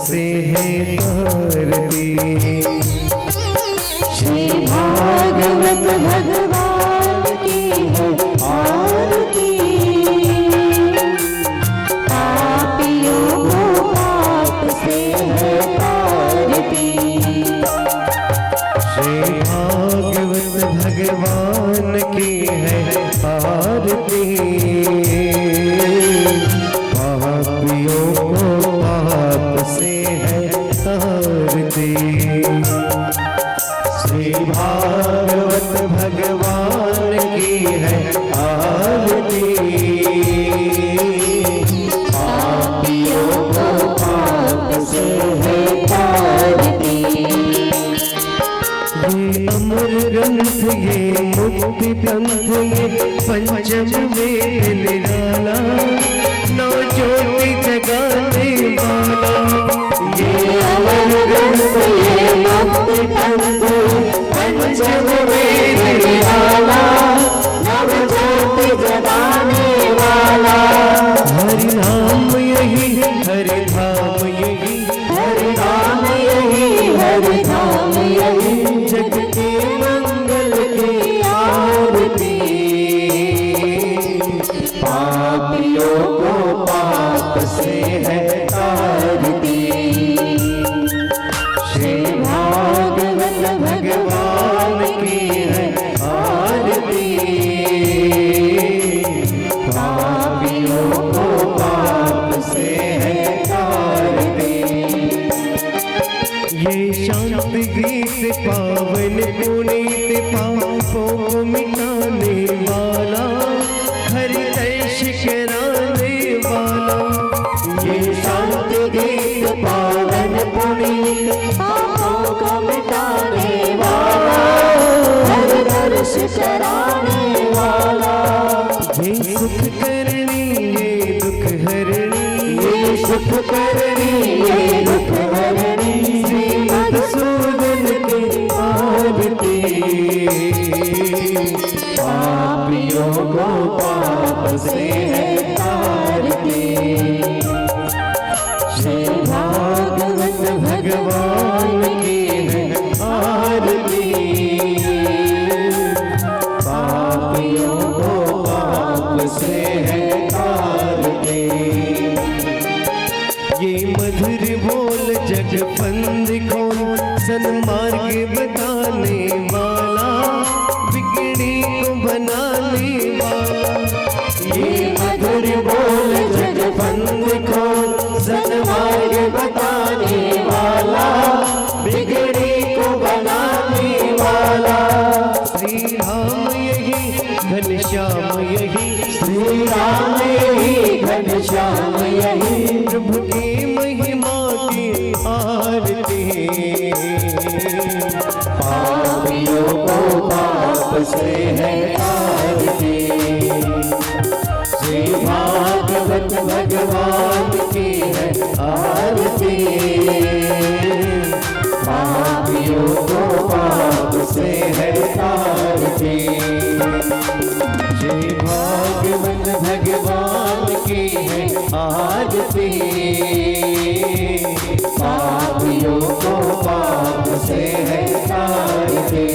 से है आरती। श्री भागवत भगवान की है आरती। पापियों को पाप से है आरती। श्री भागवत भगवान की है आरती। पापियों को पाप से है आरती। श्री भागवत भगवान की है आरती। पापियों को पाप से है आरती। ये अमर ग्रंथ ये मुक्ति पंथ ये पंचम वेद निराला नौ ज्योति जगाने वाला। ये अमर ग्रंथ ये मुक्ति पंथ पंचम वेद निराला नव ज्योति जगाने वाला। हरि नाम यही हरि धाम यही हरि नाम यही हरि धाम यही जग के मंगल की आरती। पापियों को पाप से है आरती। श्री भागवत भगवान की है आरती। पापियों को पाप से है आरती। ये शांत गीत पावन पुनीत पापों को मिटाने वाला हरि दर्श कराने वाला। ये शांत गीत पावन पुनीत पापों को मिटाने वाला हर दर्श कराने वाला। ये सुख करनी ये दुख हरणी ये सुख करनी ये दुख हरणी मधुसूदन की आरती। पापियों को पाप से है आरती। श्री भागवत भगवान की है आरती। पापियों को पाप से है आरती। ये मधुर बोल जग फंद खोल सन्मार्ग बताने वाला बिगड़ी को बनाने वाला। ये मधुर बोल जग फंद को सन्मार्ग बताने वाला बिगड़ी को बनाने वाला। श्री राम यही घनश्याम यही श्री राम यही घनश्याम यही प्रभु की महिमा की आरती। पापियों को पाप से है आरती। श्री भागवत भगवान की है आरती। पापियों को पाप से है आरती। श्री भागवत भगवान की है आरती। पापियों को पाप से है आरती।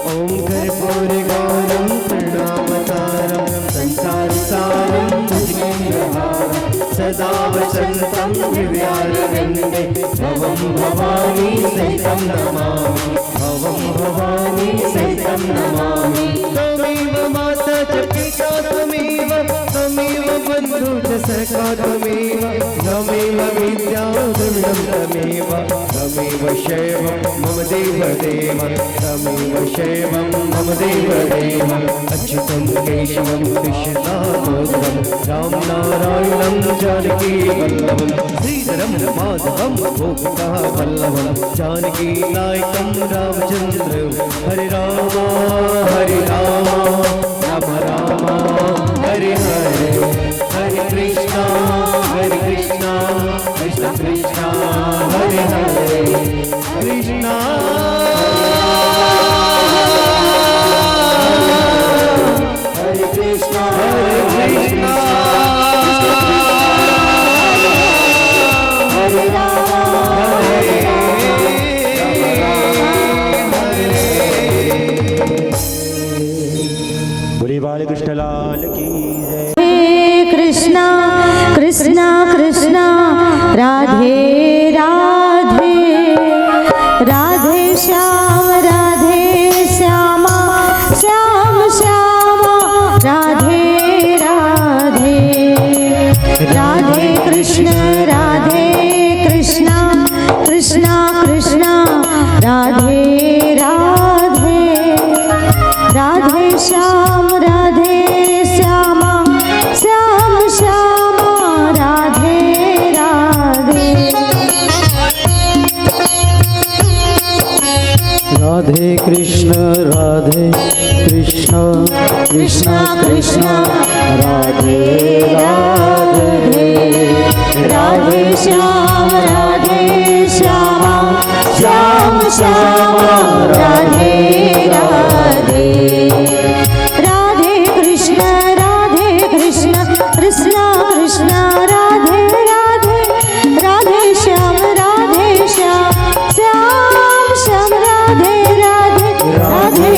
ओम कर्पूर गौरम प्रणामतारम संसार सारम भुजगेन्द्रहारम सदा वसन्तं दिव्यारविन्दे भवं भवानी सहितं नमामि। भवं भवानी सहितं नमामि। त्वमेव माता च पिता त्वमेव त्वमेव बन्धु च सखा त्वमेव त्वमेव विद्या द्रविणं त्वमेव त्वमेव शैवं मम देवदेव त्वमेव शैवं मम देवदेव। अच्युतं केशवं कृष्णदामोदरं राम नारायणं जानकी वल्लभं श्रीधरं माधवं गोपिका वल्लभं जानकी नायकं रामचन्द्रं। हरे राम राम राम हरे हरे हरे कृष्णा कृष्ण कृष्ण हरे हरे कृष्णा हरे कृष्णा हरे कृष्णा बोले बालकृष्ण लाल की जय। हे कृष्णा कृष्णा कृष्णा राधे राधे राधे श्याम श्यामा श्याम श्यामा राधे राधे राधे कृष्ण कृष्णा कृष्णा कृष्णा राधे राधे राधे श्याम श्यामा श्याम श्यामा राधे राधे राधे कृष्ण कृष्ण कृष्ण राधे राधे राधे श्याम श्यामा श्याम श्यामा राधे राधे राधे कृष्ण कृष्ण कृष्ण राधे राधे राधे श्याम श्याम श्याम राधे राधे राधे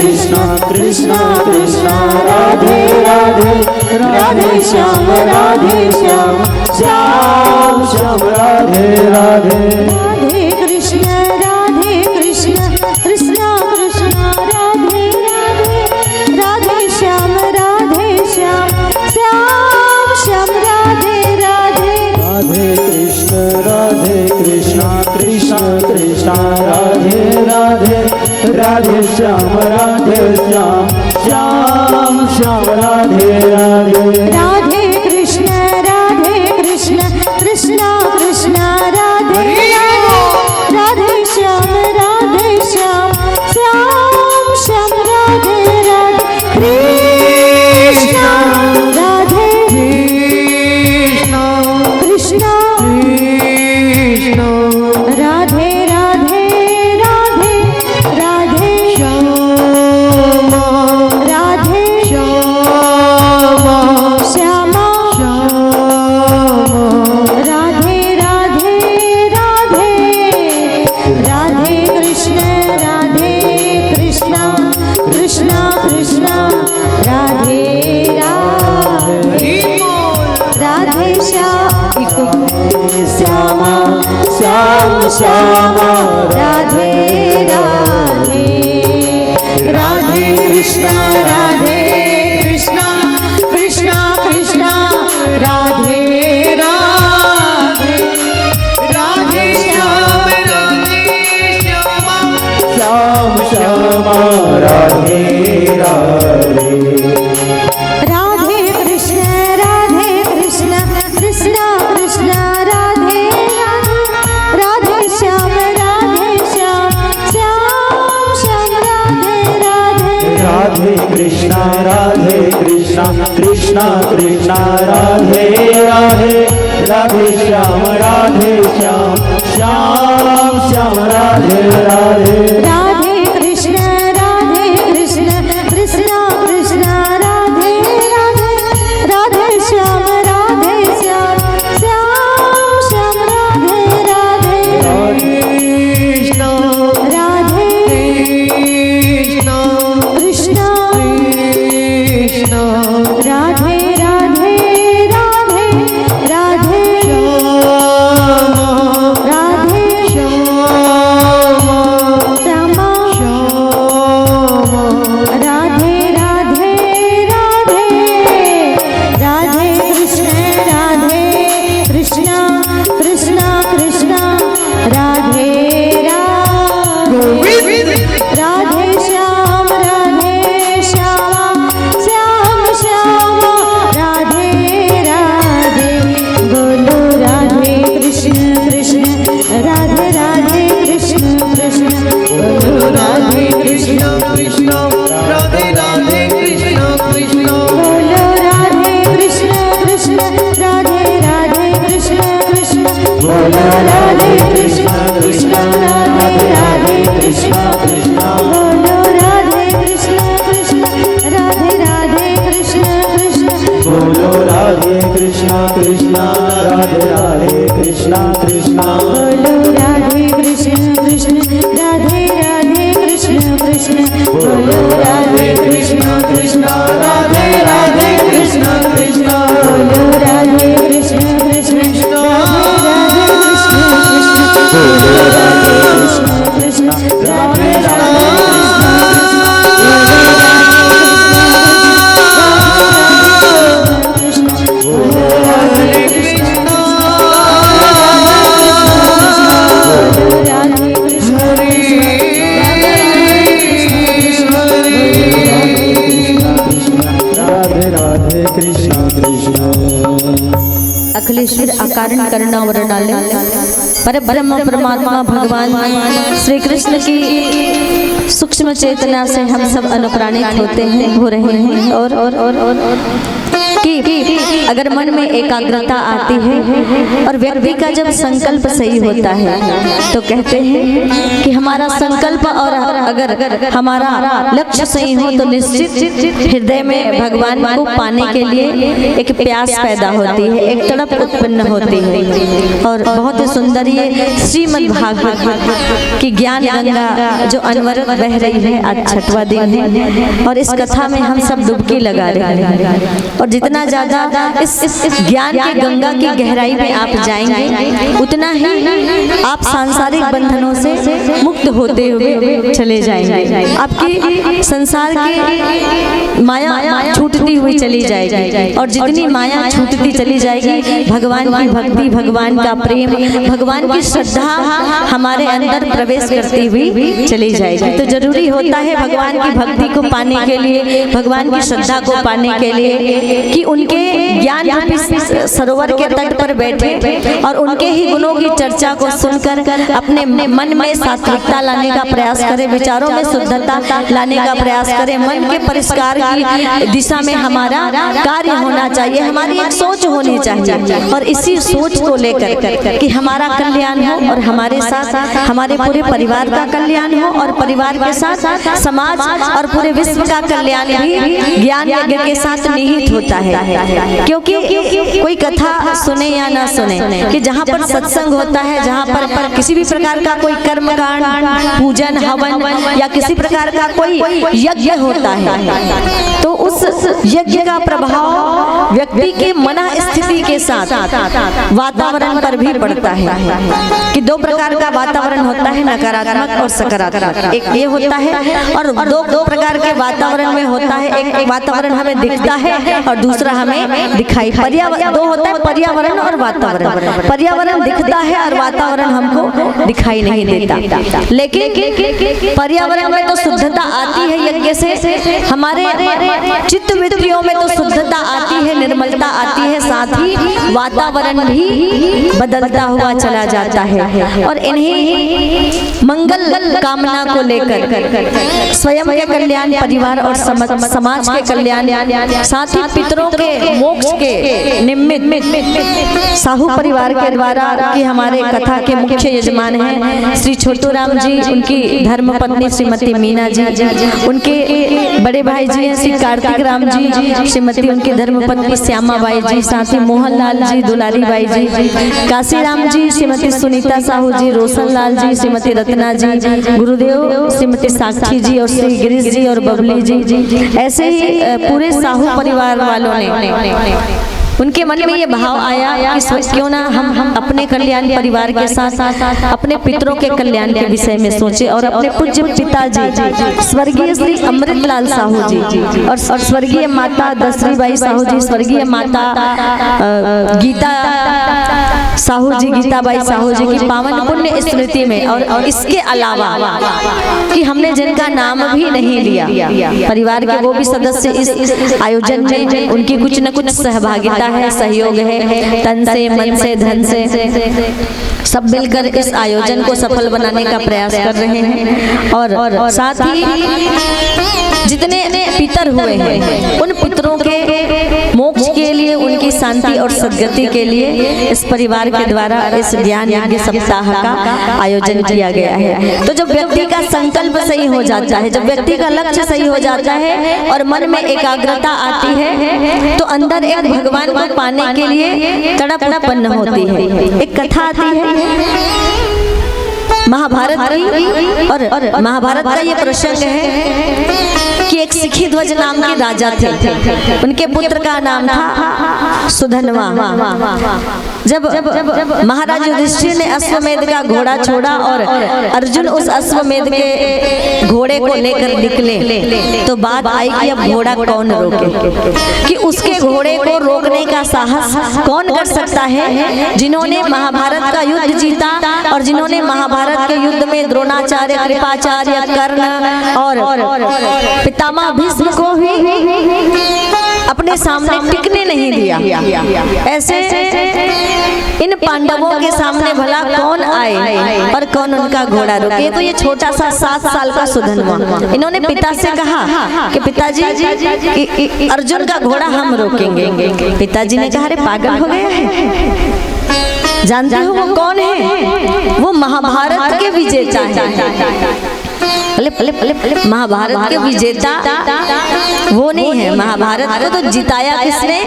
कृष्ण कृष्ण कृष्ण राधे राधे राधे श्याम श्याम श्याम राधे राधे राधे कृष्ण कृष्ण कृष्ण राधे राधे राधे श्याम श्याम श्याम राधे राधे राधे कृष्ण कृष्ण कृष्ण राधे राधे राधे श्याम श्याम श्याम राधे राधे राधे कृष्ण कृष्ण कृष्ण राधे राधे श्याम श्याम श्याम राधे राधे कृष्ण राधे कृष्ण राधे राधे राधे राधे राधे श्यामा राधे राधे राधे राधे कृष्ण कृष्ण कृष्ण राधे राधे राधे श्यामा श्यामा राधे राधे राधे कृष्ण कृष्ण राधे राधे राधे श्याम श्याम श्याम राधे राधे राधे कृष्ण कृष्ण राधे राधे श्याम श्याम राधे राधे राधे कृष्ण कृष्ण राधे राधे राधे श्याम श्याम राधे राधे राधे कृष्ण कृष्ण राधे राधे श्याम श्याम राधे राधे राधे कृष्ण राधे राधे राधे राधे श्याम अखिलेश्वर अकारण करना वर्णालय पर ब्रह्म परमात्मा भगवान श्री कृष्ण की सूक्ष्म चेतना से हम सब अनुप्राणित होते हैं, हो रहे हैं। और कि अगर मन में एकाग्रता आती है और व्यक्ति का जब संकल्प सही होता है तो कहते हैं कि हमारा संकल्प और अगर हमारा लक्ष्य सही हो तो निश्चित हृदय में भगवान को पाने के लिए एक प्यास पैदा होती है, एक तड़प उत्पन्न होती है। और बहुत ही सुंदर ये श्रीमद् भागवत की ज्ञान गंगा जो अनवरत बह रही है, आज 6वां दिन है और इस कथा में हम सब डुबकी लगा रहे हैं। और जितना ज्यादा इस ज्ञान की गंगा की गहराई में आप जाएंगे उतना ही आप सांसारिक बंधनों से मुक्त होते हुए चले जाएंगे। आपकी संसार की माया छूटती हुई चली जाएगी और जितनी माया छूटती चली जाएगी भगवान की भक्ति, भगवान का प्रेम, भगवान की श्रद्धा हमारे अंदर प्रवेश करती हुई चली जाएगी। तो जरूरी होता है भगवान की भक्ति को पाने के लिए, भगवान की श्रद्धा को पाने के लिए कि उनके ज्ञान रूपी सरोवर के तट पर बैठे और उनके ही गुणों की चर्चा को सुनकर अपने मन में सात्विकता लाने का प्रयास करें, विचारों में शुद्धता लाने का प्रयास करें। मन के परिष्कार की दिशा में हमारा कार्य होना चाहिए, हमारी एक सोच होनी चाहिए और इसी सोच को लेकर कि हमारा कल्याण हो और हमारे साथ हमारे पूरे परिवार का कल्याण हो और परिवार के साथ समाज और पूरे विश्व का कल्याण भी ज्ञान यज्ञ के साथ निहित होता है। क्योंकि कोई कथा सुने या ना सुने कि जहाँ पर सत्संग होता है, जहाँ पर किसी भी प्रकार का कोई कर्मकांड, पूजन, हवन या किसी प्रकार का कोई यज्ञ होता है तो उस यज्ञ का प्रभाव व्यक्ति के मन स्थिति के साथ वातावरण पर भी पड़ता है। कि 2 प्रकार का वातावरण होता है, नकारात्मक और सकारात्मक। एक ये होता है और दो प्रकार के वातावरण में होता है, एक वातावरण हमें दिखता है और दूसरा हमें दिखाई। पर्यावरण 2 होता है, पर्यावरण और वातावरण। पर्यावरण दिखता है और वातावरण हमको दिखाई नहीं देता। लेकिन पर्यावरण में तो शुद्धता आती है यज्ञ से, हमारे चित्त वृत्तियों में तो शुद्धता आती है, निर्मलता आती है, साथ ही वातावरण भी बदलता हुआ चला जाता है। और इन्हीं मंगल कामना को लेकर स्वयं के कल्याण, परिवार और समाज के कल्याण, साथ ही पितरों के मोक्ष के निमित्त साहू परिवार के द्वारा कि हमारे कथा के मुख्य यजमान हैं श्री छोटू राम जी, उनकी धर्मपत्नी श्रीमती मीना जी, उनके बड़े भाई जी हैं श्री कार्तिक राम जी, श्रीमती उनकी धर्मपत्नी श्यामा बाई जी, साथ ही मोहन लाल जी, दुलारी बाई जी, काशी राम जी, श्रीमती सुनीता साहू जी, रोशन लाल जी, श्रीमती रत्ना जी, गुरुदेव श्रीमती साक्षी जी और श्री गिरीश जी और बबली जी। ऐसे ही पूरे साहू परिवार वालों ने उनके मन में ये भाव आया कि क्यों ना हम अपने कल्याण, परिवार के साथ अपने पितरों के कल्याण के विषय में सोचे और अपने पूज्य पिताजी स्वर्गीय श्री अमृतलाल साहू जी और स्वर्गीय माता दशरीबाई साहू जी, स्वर्गीय माता गीता साहू जी, गीताबाई साहू जी की पावन पुण्य स्मृति में और इसके अलावा कि हमने जिनका नाम भी नहीं लिया, परिवार के वो भी सदस्य इस आयोजन में उनकी कुछ न कुछ सहभागिता है, सहयोग है, तन से, मन से, धन से सब मिलकर इस आयोजन को सफल बनाने का प्रयास कर रहे हैं। और साथ ही जितने पितर हुए हैं उन पितरों के मोक्ष के लिए, उनकी शांति और सद्गति के लिए इस परिवार के द्वारा इस ज्ञान यज्ञ सप्ताह का आयोजन किया गया है। तो जब व्यक्ति का संकल्प सही हो जाता है, जब व्यक्ति का लक्ष्य सही हो जाता है और मन में एकाग्रता आती है तो अंदर एक भगवान को पाने के लिए तड़प उत्पन्न होती है। एक कथा आती है महाभारत की और महाभारत का ये प्रसंग है कि एक सिखी ध्वज नाम के राजा थे, उनके पुत्र का नाम था सुधनवा। जब महाराज युधिष्ठिर ने अश्वमेध का घोड़ा छोड़ा और अर्जुन उस अश्वमेध के घोड़े को लेकर निकले तो बात आई कि अब घोड़ा कौन रोके, कि उसके घोड़े को रोकने का साहस कौन कर सकता है जिन्होंने महाभारत का युद्ध जीता और जिन्होंने महाभारत के युद्ध में द्रोणाचार्य, कृपाचार्य, कर्ण और पितामह भीष्म को भी अपने अपने सामने टिकने नहीं दिया। ऐसे इन पांडवों के सामने भला कौन आए और कौन उनका घोड़ा रोके। तो ये छोटा सा 7 साल का सुधन्वा, इन्होंने पिता से कहा कि पिताजी अर्जुन का घोड़ा हम रोकेंगे। पिताजी ने कहा अरे पागल हो गया है, जानते हो वो कौन है? वो महाभारत के विजेता है। महाभारत के विजेता वो नहीं है, महाभारत को तो जिताया किसने?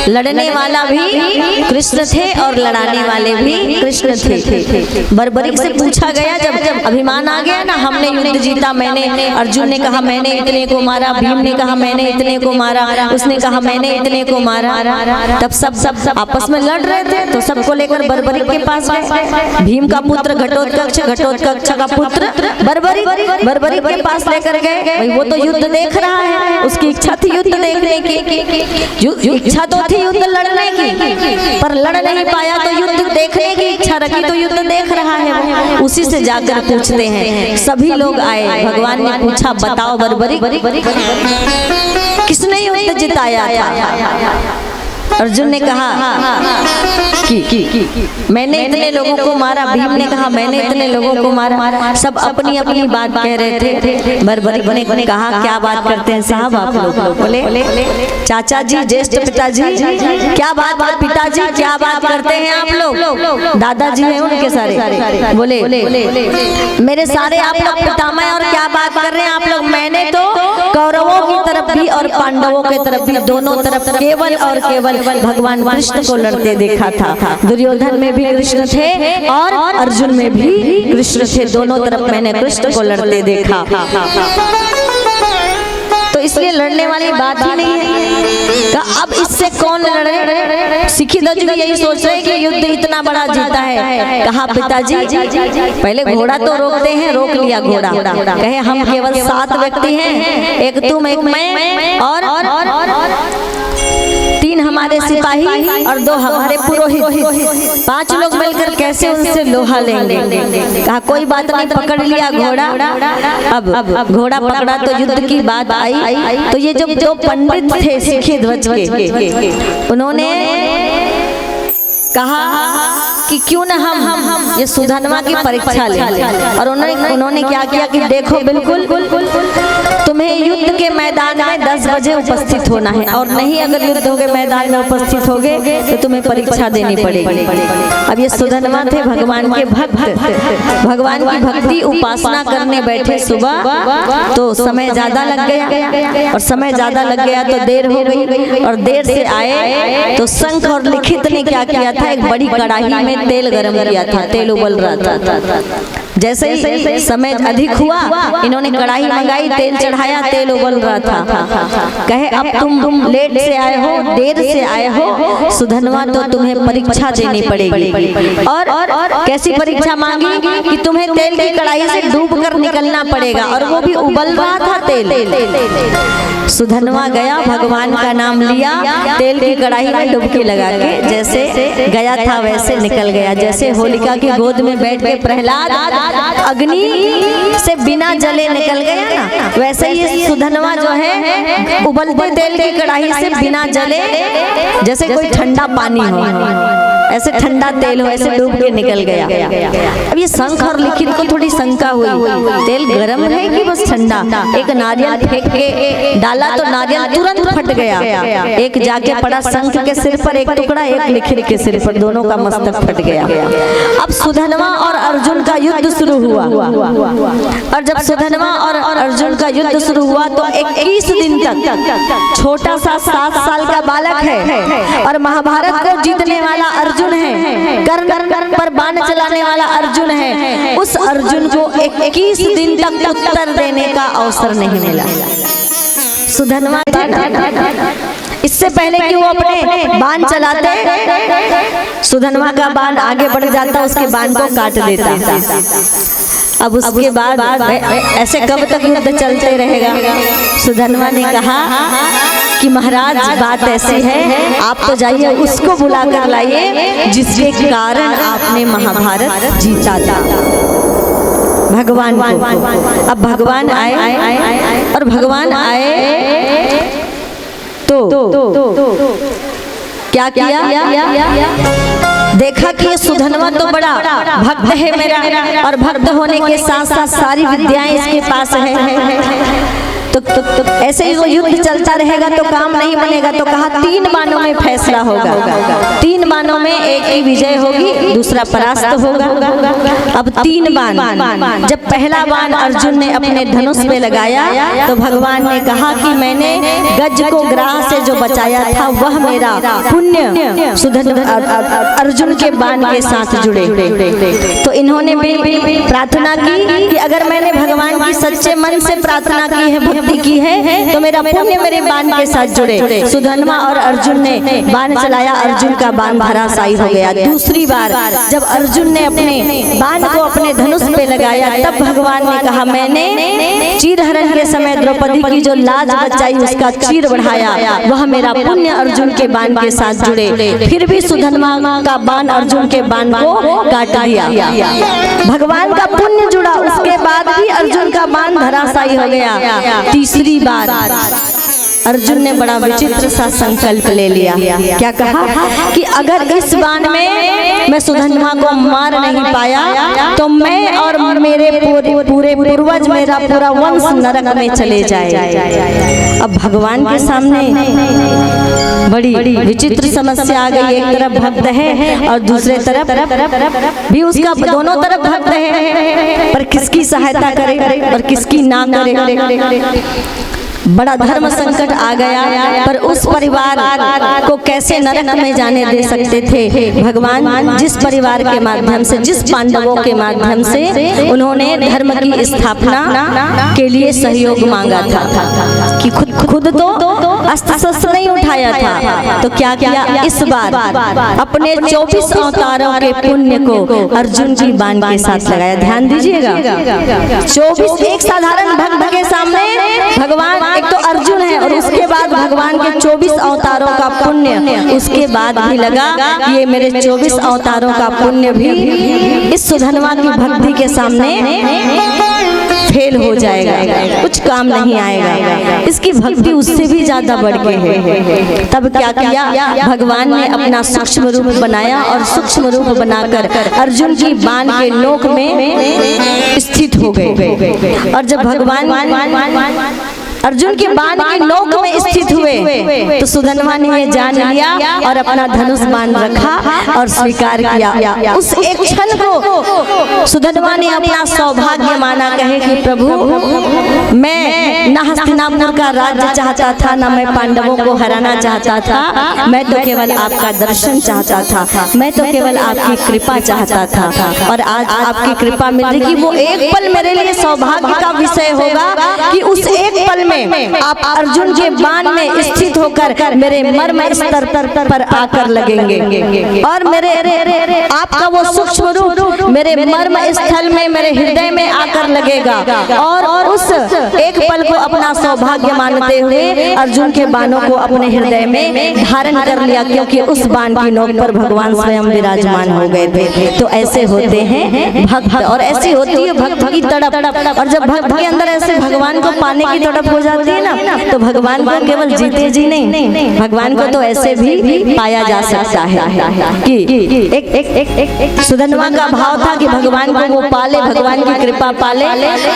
लड़ने वाला भी कृष्ण थे और लड़ाने वाले भी कृष्ण थे। बर्बरीक से पूछा गया, जब अभिमान आ गया ना, हमने युद्ध जीता, मैंने, अर्जुन ने कहा मैंने इतने को मारा, भीम ने कहा मैंने इतने को मारा, उसने कहा मैंने इतने को मारा, तब सब आपस में लड़ रहे थे। तो सबको लेकर बर्बरीक के पास गए। भीम का पुत्र घटोत्कच, घटोत्कच का पुत्र बर्बरीक के पास लेकर गए। भाई वो तो युद्ध देख रहा है, उसकी इच्छा थी युद्ध देखने की, इच्छा तो थी युद्ध लड़ने की, पर लड़ नहीं पाया तो युद्ध देखने की इच्छा रखी, तो युद्ध देख रहा है। उसी से जाकर पूछते हैं, सभी लोग आए, भगवान ने पूछा बताओ बर्बरीक किसने युद्ध जिताया था? अर्जुन ने कहा कि मैंने इतने लोगों को मारा, भीम ने कहा मैंने इतने लोगों को मारा। सब अपनी अपनी बात कह रहे थे। बर्बरीक ने कहा क्या बात करते हैं साहब आप लोग? बोले चाचा जी, ज्येष्ठ पिताजी, क्या बात, पिताजी क्या बात करते हैं आप लोग? दादाजी हैं उनके सारे। बोले मेरे सारे आप लोग पितामह, और क्या बात कर रहे हैं आप लोग? मैंने तो कौरवों की तरफ भी और पांडवों के तरफ भी, दोनों तरफ केवल और केवल भगवान कृष्ण को लड़ते देखा था। दुर्योधन में भी कृष्ण थे और अर्जुन में भी कृष्ण थे, दोनों तरफ मैंने कृष्ण को लड़ते देखा। तो इसलिए लड़ने वाली बात ही नहीं है। अब इससे कौन लड़े? सिखी दर्ज भी यही सोच रहे कि युद्ध इतना बड़ा जीता है। कहा पिताजी पहले घोड़ा तो रोकते हैं, रोक लिया घोड़ा। कहे हम केवल 7 व्यक्ति हैं, एक तुम एक मैं और 3 हमारे सिपाही और 2 हमारे पुरोहित, 5 लोग मिलकर कैसे उनसे लोहा लेंगे। कहा कोई बात नहीं, पकड़ लिया घोड़ा। अब घोड़ा पकड़ा तो युद्ध की बात आई। तो ये जो 2 पंडित थे सिखी ध्वज के, उन्होंने कहा कि क्यों ना हम ये सुधन्वा की परीक्षा लें। और उन्होंने क्या किया कि देखो बिल्कुल तुम्हें युद्ध के मैदान में 10 बजे उपस्थित होना है, और नहीं अगर युद्ध के मैदान में उपस्थित होगे तो तुम्हें परीक्षा देनी पड़ेगी। अब ये सुधन्वा थे भगवान के भक्त, भगवान की भक्ति उपासना करने बैठे सुबह, तो समय ज्यादा लग गया, और समय ज्यादा लग गया तो देर हो गई, और देर से आए तो शंख और लिखित ने क्या किया था, एक बड़ी कढ़ाई में तेल गरम किया था, तेल उबल रहा था। जैसे ही समय अधिक हुआ, इन्होंने कढ़ाई मंगाई, तेल चढ़ाया, तेल उबल रहा था। कहे अब तुम लेट से आए हो, देर से आए हो सुधन्वा, तो तुम्हें परीक्षा देनी पड़ेगी। और कैसी परीक्षा मांगी कि तुम्हें तेल की कढ़ाई से डूब कर निकलना पड़ेगा, और वो भी उबल रहा था तेल। सुधन्वा गया, भगवान का नाम लिया, तेल की कढ़ाई में डुबकी लगा के जैसे गया था वैसे निकल गया। जैसे होलिका की गोद में बैठ के प्रहलाद अग्नि से बिना जले निकल गया ना, वैसे ही सुधन्वा जो है उबलते तेल की कढ़ाई से बिना जले, जैसे कोई ठंडा पानी हो, ऐसे ठंडा तेल हो, ऐसे डूब के निकल गया। अब ये शंख और लिखित को थोड़ी शंका हुई, तेल गरम है कि बस ठंडा। एक नारियल फेंक के डाला तो नारियल तुरंत फट गया, एक जाके पड़ा शंख के सिर पर एक टुकड़ा, एक लिखित के सिर पर, दोनों का मस्तक फट गया। अब सुधन्वा और अर्जुन का युद्ध शुरू हुआ, और जब सुधन्वा और अर्जुन का युद्ध शुरू हुआ तो 21 दिन तक छोटा सा 7 साल का बालक है, और महाभारत को जीतने वाला अर्जुन है, कर्ण पर बाण चलाने वाला अर्जुन है, उस अर्जुन को 21 दिन तक उत्तर देने का अवसर नहीं मिला। सुधन्वा इससे पहले कि वो अपने बाण चलाते, सुधन्वा का बाण आगे बढ़ जाता, उसके बाण को काट देता। अब उसके बाद ऐसे कब तक युद्ध चलते रहेगा? सुधन्वा ने कहा कि महाराज बात ऐसी है, आप तो जाइए उसको बुला कर लाइए जिसके कारण आपने महाभारत जीता था, भगवान को। अब भगवान आए, और भगवान आए तो क्या किया? देखा कि ये सुधनवा तो बड़ा भक्त है मेरा, और भक्त होने के साथ साथ सारी विद्याएं इसके पास है। तो ऐसे ही वो युद्ध चलता रहेगा तो काम नहीं बनेगा। तो कहा 3 बाणों में फैसला होगा, 3 बाणों में एक की विजय होगी, दूसरा परास्त होगा। अब 3 बाण, जब पहला बाण अर्जुन ने अपने धनुष पे लगाया तो भगवान ने कहा कि मैंने गज को ग्राह से जो बचाया था वह मेरा पुण्य अर्जुन के बाण के साथ जुड़े। तो इन्होंने भी प्रार्थना की कि अगर मैंने भगवान की सच्चे मन से प्रार्थना की है, भक्ति की है, तो मेरा पुण्य मेरे बाण के साथ जुड़े। सुधन्वा और अर्जुन ने बाण चलाया, अर्जुन का बाण धराशायी हो गया। दूसरी बार जब अर्जुन ने अपने बाण को अपने धनुष पे लगाया तब भगवान ने कहा मैंने चीरहरण के समय द्रौपदी की जो लाज बचाई, उसका चीर बढ़ाया, वह मेरा पुण्य अर्जुन के बाण के साथ जुड़े। फिर भी सुधन्वा का बाण अर्जुन के बाण को काट दिया, भगवान का पुण्य जुड़ा, उसके बाद भी अर्जुन का बाण धराशायी हो गया। तीसरी बार अर्जुन ने बड़ा विचित्र सा संकल्प ले लिया। क्या कहा कि अगर इस बाण में मैं सुधन्वा को मार नहीं पाया तो मैं और मेरे पूरे पूर्वज, मेरा पूरा वंश नरक में चले जाए। अब भगवान के सामने बड़ी विचित्र समस्या आ गई। एक तरफ भक्त है और दूसरे तरफ भी उसका, दोनों तरफ भक्त है, पर किसकी सहायता करे और किसकी ना करे। बड़ा धर्म संकट आ गया। पर उस परिवार को कैसे नरक में जाने दे सकते थे भगवान? जिस परिवार के माध्यम से, जिस पांडवों के माध्यम से उन्होंने धर्म की स्थापना के लिए सहयोग मांगा था कि खुद तो अस्त्र शस्त्र नहीं उठाया था, तो क्या किया? इस बार अपने 24 अवतारों के पुण्य को अर्जुन की बाण के साथ लगाया। ध्यान दीजिएगा, 24, एक साधारण भक्त के सामने भगवान, एक तो अर्जुन है और उसके बाद भगवान के 24 अवतारों का पुण्य, उसके बाद भी लगा ये मेरे 24 अवतारों का पुण्य भी इस सुधन्वा की भक्ति के सामने फेल हो जाएगा, कुछ काम नहीं आएगा। इसकी भक्ति उससे भी ज्यादा बढ़ के है। तब क्या किया? भगवान ने अपना सूक्ष्म रूप बनाया और सूक्ष्म रूप बनाकर अर्जुन की बाण के नोक में स्थित हो गए। और जब भगवान अर्जुन के बाण के नोक में स्थित हुए तो सुधन्वा ने ये जान लिया और अपना धनुष बाण रखा और स्वीकार किया। उस एक क्षण को सुधन्वा ने अपना सौभाग्य माना। कहे कि प्रभु, मैं न हस्तिनापुर का राज्य चाहता था, न मैं पांडवों को हराना चाहता था, मैं तो केवल आपका दर्शन चाहता था, मैं तो केवल आपकी कृपा चाहता था। और आज आपकी कृपा मिल रही कि वो एक पल मेरे लिए सौभाग्य का विषय होगा कि उस एक पल आप अर्जुन के बाण में स्थित होकर मेरे मर्म स्तर पर आकर लगेंगे और मेरे आपका वो सूक्ष्म रूप मेरे मर्म स्थल में, मेरे हृदय में आकर लगेगा। और उस एक पल को अपना सौभाग्य मानते हुए अर्जुन के बाणों को अपने हृदय में धारण कर लिया, क्योंकि उस बाण की नोक पर भगवान स्वयं विराजमान हो गए थे। तो ऐसे होते हैं भक्त, और ऐसी होती है भक्त की तड़प। और जब भक्त के अंदर ऐसे भगवान को पाने की तड़प हो जाती है ना, तो भगवान को केवल जीते जी नहीं, भगवान को तो ऐसे भी पाया जा सकता है कि एक सुधन्वा का भाव था कि भगवान को वो पाले, भगवान की कृपा पाले,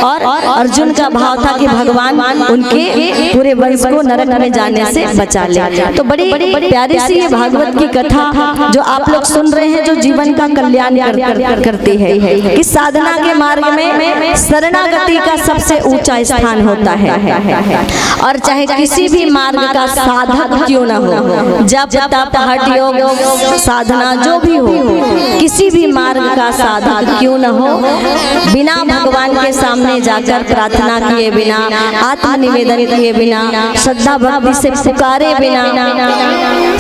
और अर्जुन का भाव था कि भगवान उनके पूरे वंश को नरक में जाने से बचा ले। तो बड़ी प्यारी सी ये भागवत की कथा जो आप लोग सुन रहे हैं, जो जीवन का कल्याण करती है। इस साधना के मार्ग में शरणागति का सबसे ऊंचा स्थान होता है। और चाहे किसी भी मार्ग का साधक क्यों न हो, जप तप हठ योग साधना जो भी हो, किसी भी मार्ग का साधक क्यों न हो, बिना भगवान के सामने जाकर प्रार्थना किए बिना, आत्मनिवेदन किए बिना, श्रद्धा भक्ति से पुकारे बिना,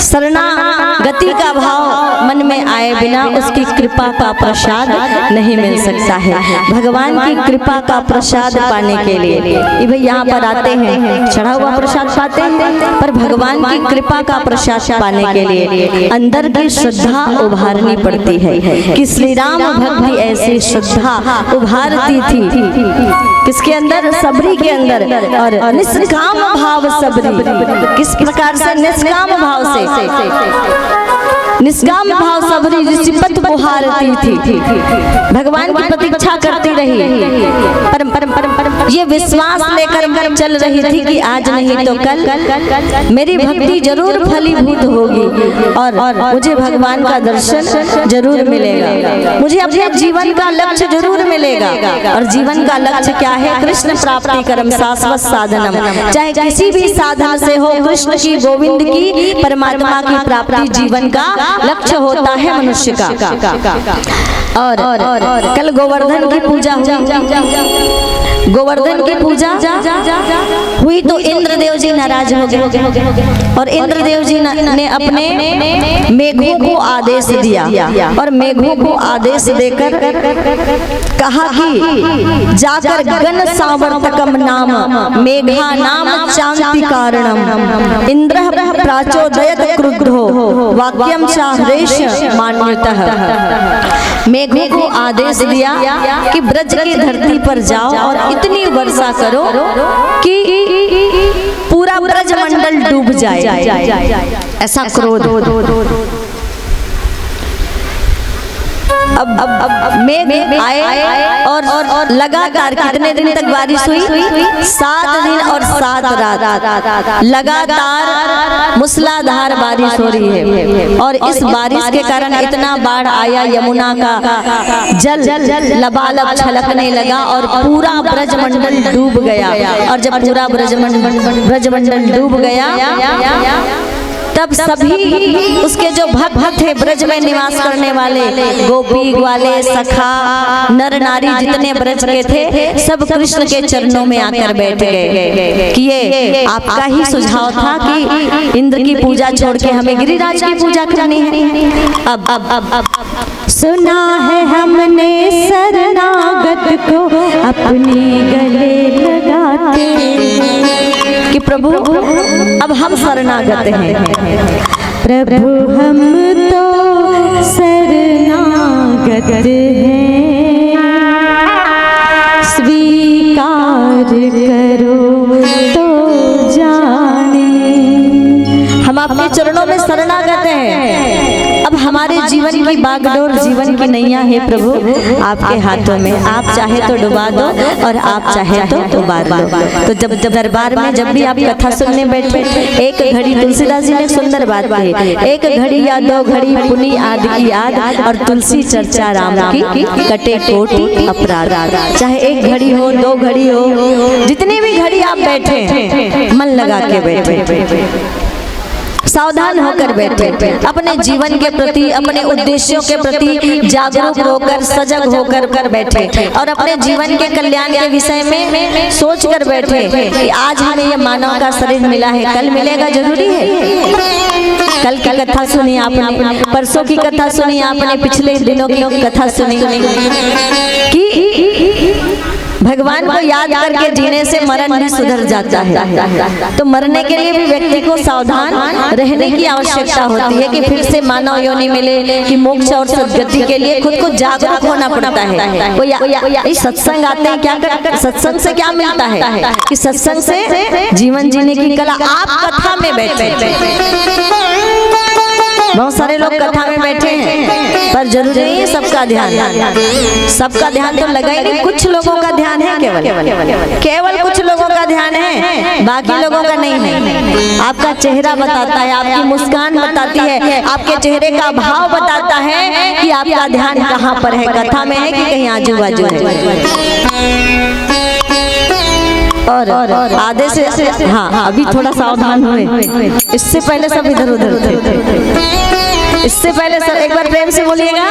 शरणागति का भाव मन में आए बिना उसकी कृपा का प्रसाद नहीं मिल सकता है। भगवान की कृपा का प्रसाद पाने के लिए भाई यहाँ पर आते हैं, चढ़ा हुआ प्रसाद पाते हैं, पर भगवान की कृपा का प्रसाद पाने के लिए अंदर की श्रद्धा उभारनी पड़ती है कि श्री राम भक्ति ऐसी श्रद्धा उभारती थी किसके अंदर, सबरी के अंदर। और निष्काम भाव सबरी, किस प्रकार से? निष्काम भाव से, निष्काम भाव सबरी जिस पथ पुहारती थी, भगवान की प्रतीक्षा करती रही, परम परम परम परम ये विश्वास लेकर चल रही थी कि आज नहीं तो कल मेरी भक्ति जरूर फलीभूत होगी और मुझे भगवान का दर्शन जरूर मिलेगा, मुझे अपने जीवन का लक्ष्य जरूर मिलेगा। और जीवन का लक्ष्य क्या है? कृष्ण प्राप्ति कर्म शाश्वत साधनम, चाहे किसी भी साधन से हो, कृष्ण की, गोविंद की, परमात्मा की प्राप्ति जीवन का लक्ष्य होता है मनुष्य का। और कल गोवर्धन की पूजा हुई, गोवर्धन की पूजा हुई तो इंद्रदेव जी नाराज हो गए और इंद्रदेव जी ने अपने मेघों को आदेश दिया और मेघों को आदेश देकर कहा कि जाकर गण सावर्तकम नाम मेघा नाम शांति कारणम इंद्र प्राचोदयत क्रुद्धो वाक्यम चाहरेश मान्यतः। मेघों को आदेश दिया कि ब्रज की धरती पर जाओ और इतनी वर्षा करो कि पूरा ब्रज मंडल डूब जाए, ऐसा क्रोध। अब मेघ आए और लगातार कितने दिन तक बारिश हुई? 7 दिन और 7 रात लगातार मूसलाधार बारिश हो रही है। और इस बारिश के कारण इतना बाढ़ आया, यमुना का जल लबालब छलकने लगा और पूरा ब्रजमंडल डूब गया। और जब पूरा ब्रजमंडल डूब गया तब सभी उसके जो भक्त थे, ब्रज में निवास करने वाले, गोपी ग्वाले सखा नर नारी जितने ब्रज के थे, सब कृष्ण के चरणों में आकर बैठ गए कि ये आपका ही सुझाव था कि इंद्र की पूजा छोड़ के हमें गिरिराज की पूजा करनी है। अब सुना है हमने शरणागत को अपने गले लगाते कि प्रभु अब हम शरणागत हैं, प्रभु हम तो शरणागत हैं, स्वीकार करो तो जाने। हम आपके चरणों में शरणागत हैं। अब हमारे जीवन की बागडोर, जीवन की नैया है प्रभु आपके हाथों में। आप चाहे तो डुबा दो और आप चाहे तो उबार दो। तो जब दरबार में जब भी आप कथा सुनने बैठे, एक घड़ी तुलसीदास जी ने सुंदर बात कही, एक घड़ी या 2 घड़ी पुनि आदि की याद और तुलसी चर्चा राम की कटे कोटि अपराध। चाहे 1 घड़ी हो 2 घड़ी हो, जितनी भी घड़ी आप बैठे मन लगा के बैठे, सावधान होकर बैठे, अपने जीवन के प्रति, अपने उद्देश्यों के प्रति जागरूक होकर, सजग होकर बैठे और अपने जीवन के कल्याण के विषय में सोच कर बैठे कि आज हमें ये मानव का शरीर मिला है, कल मिलेगा जरूरी है। कल की कथा सुनी आपने, परसों की कथा सुनी आपने, पिछले दिनों की कथा सुनी कि भगवान को याद करके जीने से मरण भी सुधर जाता है। तो मरने के लिए भी व्यक्ति को सावधान रहने की आवश्यकता होती है कि फिर से मानव योनि मिले, कि मोक्ष और सद्गति के लिए खुद को जागरूक होना पड़ता है। सत्संग आते हैं, क्या करते? सत्संग से क्या मिलता है कि सत्संग से जीवन जीने की कला। आप कथा में बैठे, बहुत सारे लोग कथा में बैठे हैं पर जरूरी नहीं है सबका ध्यान तो लगा ही नहीं। कुछ लोगों का ध्यान है, केवल कुछ लोगों का ध्यान है, बाकी लोगों का नहीं है। आपका चेहरा बताता है, आपकी मुस्कान बताती है, आपके चेहरे का भाव बताता है कि आपका ध्यान कहाँ पर है, कथा में है कि कहीं आजू बाजू है। और आधे से हाँ अभी थोड़ा सावधान हुए, इससे पहले सब इधर उधर थे। इससे पहले सर एक बार प्रेम से बोलिएगा।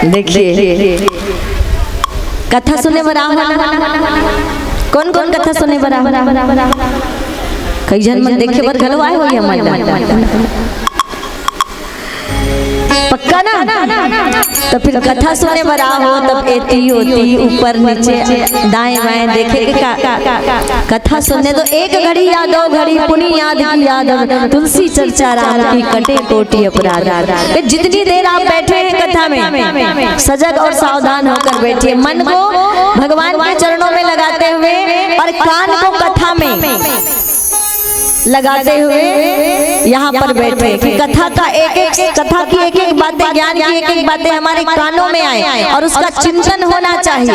देखिए कथा सुने बरा कौन कौन कथा सुने बरा कई जन मन देखे बर घलो आए हो पक्का ना? तो फिर कथा सुने बरा हो तब एती होती ऊपर नीचे दाएं बाएं देखे कथा सुनने तो एक घड़ी याद दो घड़ी पुनी याद की याद तुलसी चर्चा राम की कटे कोटि अपराध। जितनी देर आप बैठे हैं कथा में सजग और सावधान होकर बैठिए, मन को भगवान के चरणों में लगाते हुए और कान को कथा में लगाते हुए यहाँ पर बैठे कि कथा का कथा की एक एक बातें, ज्ञान की एक एक बातें हमारे कानों में आए और उसका चिंतन होना चाहिए,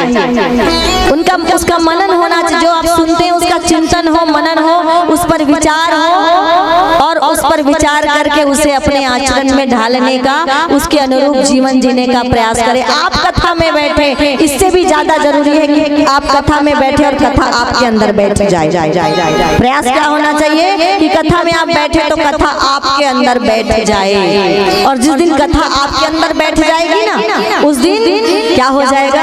उसका मनन होना चाहिए। जो आप सुनते हैं उसका चिंतन हो, मनन हो, उस पर विचार हो और उस पर विचार करके उसे अपने आचरण में ढालने का, उसके अनुरूप जीवन जीने का प्रयास करें। आप कथा में बैठे, इससे भी ज्यादा जरूरी है कि आप कथा में बैठे और कथा आपके अंदर बैठ जाए। प्रयास क्या होना चाहिए कि कथा में आप बैठे तो कथा आपके अंदर बैठ जाए, और जिस दिन कथा आपके अंदर बैठ जाएगी ना, उस दिन क्या हो जाएगा,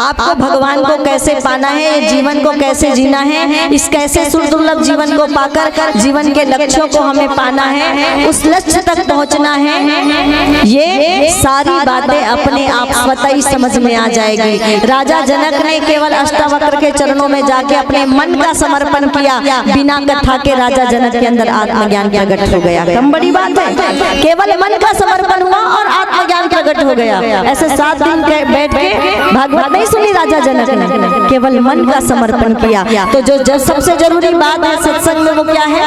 आपको भगवान को कैसे पाना है, जीवन को कैसे जीना है, इस कैसे सुदुर्लभ जीवन को पाकर जीवन के लक्ष्यों को हमें पाना है, उस लक्ष्य तक पहुंचना है, ये सारी बातें अपने आप स्वतः ही समझ में आ जाएगी। राजा जनक ने केवल अष्टावक्र के चरणों में जाके अपने मन का समर्पण किया, बिना कथा के राजा जनक के अंदर आत्मज्ञान प्रकट हो गया। कम बड़ी बात है, केवल मन का समर्पण हुआ और आत्मज्ञान प्रकट हो गया। ऐसे 7 दिन बैठ के भागवत नहीं सुनी राजा जनक ने, केवल मन का समर्पण किया। तो जो सबसे जरूरी बात है सत्संग में वो क्या है?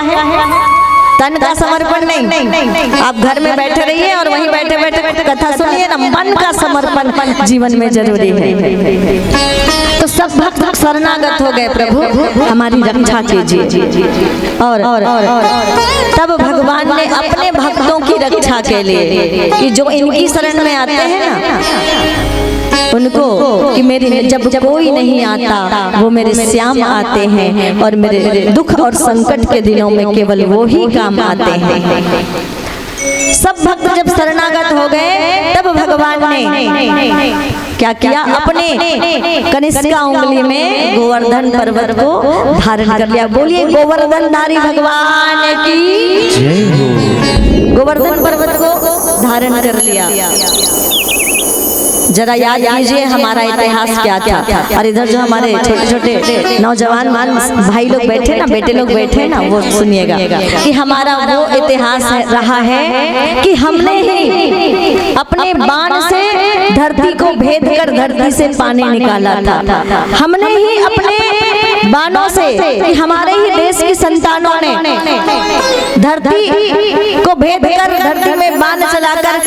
तन का समर्पण नहीं। आप घर में बैठे रहिए और वहीं बैठे बैठे कथा सुनिए ना, मन का समर्पण जीवन में जरूरी है। तो सब भक्त शरणागत हो गए, प्रभु हमारी रक्षा कीजिए। और तब भगवान ने अपने भक्तों की रक्षा के लिए कि जो इनकी शरण में आते हैं ना, उनको कि मेरी जब कोई नहीं आता वो मेरे श्याम आते हैं, और मेरे दुख और संकट के दिनों में केवल वो ही काम आते हैं। सब भक्त जब शरणागत हो गए तब भगवान ने क्या किया, अपने कनिष्का उंगली में गोवर्धन पर्वत को धारण कर लिया। बोलिए गोवर्धनधारी भगवान की जय हो। गोवर्धन पर्वत को धारण कर लिया। जरा याद कीजिए हमारा इतिहास क्या था। और इधर जो हमारे छोटे छोटे नौजवान भाई लोग बैठे ना, बेटे लोग बैठे ना, वो सुनिएगा कि हमारा वो इतिहास रहा है कि हमने ही अपने बाण से धरती को भेद कर धरती से पानी निकाला था। हमने ही अपने बाणों से, कि हमारे ही देश की संतानों ने धरती को भेद कर धरती में बाण चलाकर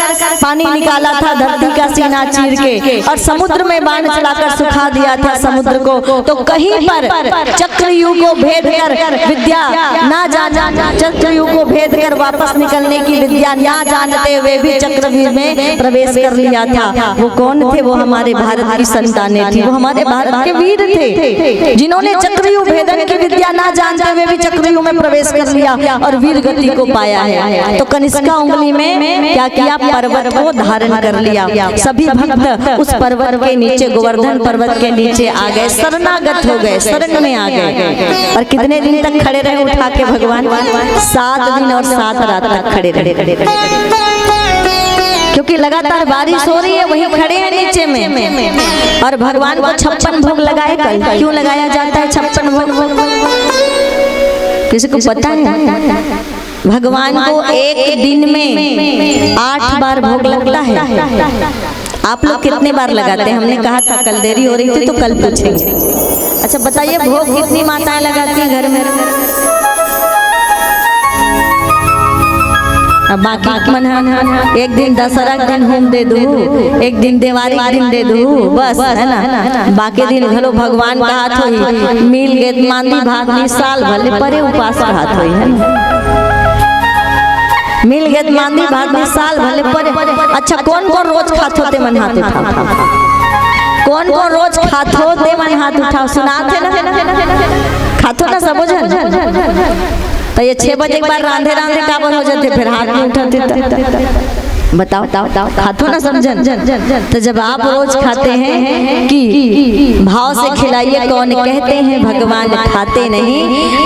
पानी निकाला था, धरती का सीना चीर के, और समुद्र में बाण चलाकर सुखा दिया था समुद्र को। तो कहीं पर चक्रव्यूह को भेद कर विद्या ना चक्रव्यूह को भेद कर वापस निकलने की विद्या ना जानते हुए भी चक्रव्यूह में प्रवेश कर लिया था। वो कौन थे? वो हमारे भारत की संतानें थी, वो हमारे भारत के वीर थे, जिन्होंने चक्रव्यूह भेदन की विद्या ना जानते हुए भी चक्रव्यूह में प्रवेश कर लिया और वीर गति को पाया है। तो कनिष्का उंगली में क्या किया, पर्वत को धारण कर लिया। सभी भक्त उस पर्वत के नीचे, गोवर्धन पर्वत के नीचे आ गए, शरणागत हो गए, शरण में आ गए। और कितने दिन तक खड़े रहे उठा के भगवान? 7 दिन और 7 रात तक खड़े रहे, क्योंकि लगातार बारिश हो रही है, वहीं खड़े हैं नीचे में। और भगवान को 56 भोग लगाए। क्यों लगाया जाता है 56 भोग? किसी को पता है? भगवान को एक दिन में 8 बार भोग लगता है। आप लोग कितने बार लगाते हैं? हमने कहा था कल देरी हो रही थी तो कल पूछेंगे। अच्छा बताइए, भोग कितनी माताएं लगाती हैं घर में? बाकी मन एक दिन दशहरा के दिन होम दे दूँ, एक दिन दिवाली के दिन दे दूँ, बस है ना। बाकी दिन घलो भगवान का हाथ होई, मिल गए मांदी भात साल भले परे उपास का हाथ होई, है ना। मिल गए मांदी भात में साल भले परे। अच्छा कौन कौन रोज खात होते? मन हाथ उठाओ। कौन कौन रोज खात होते? मन हाथ उठाओ। सुनाते ना, खातो ना सब जन। तो ये 6 बजे एक बार रांधे रांधे काबर हो जाते, फिर हाथ में उठाते। बताओ खातो ना समझन। तो जब आप रोज खाते हैं कि भाव से खिलाइए, कौन कहते हैं भगवान खाते नहीं।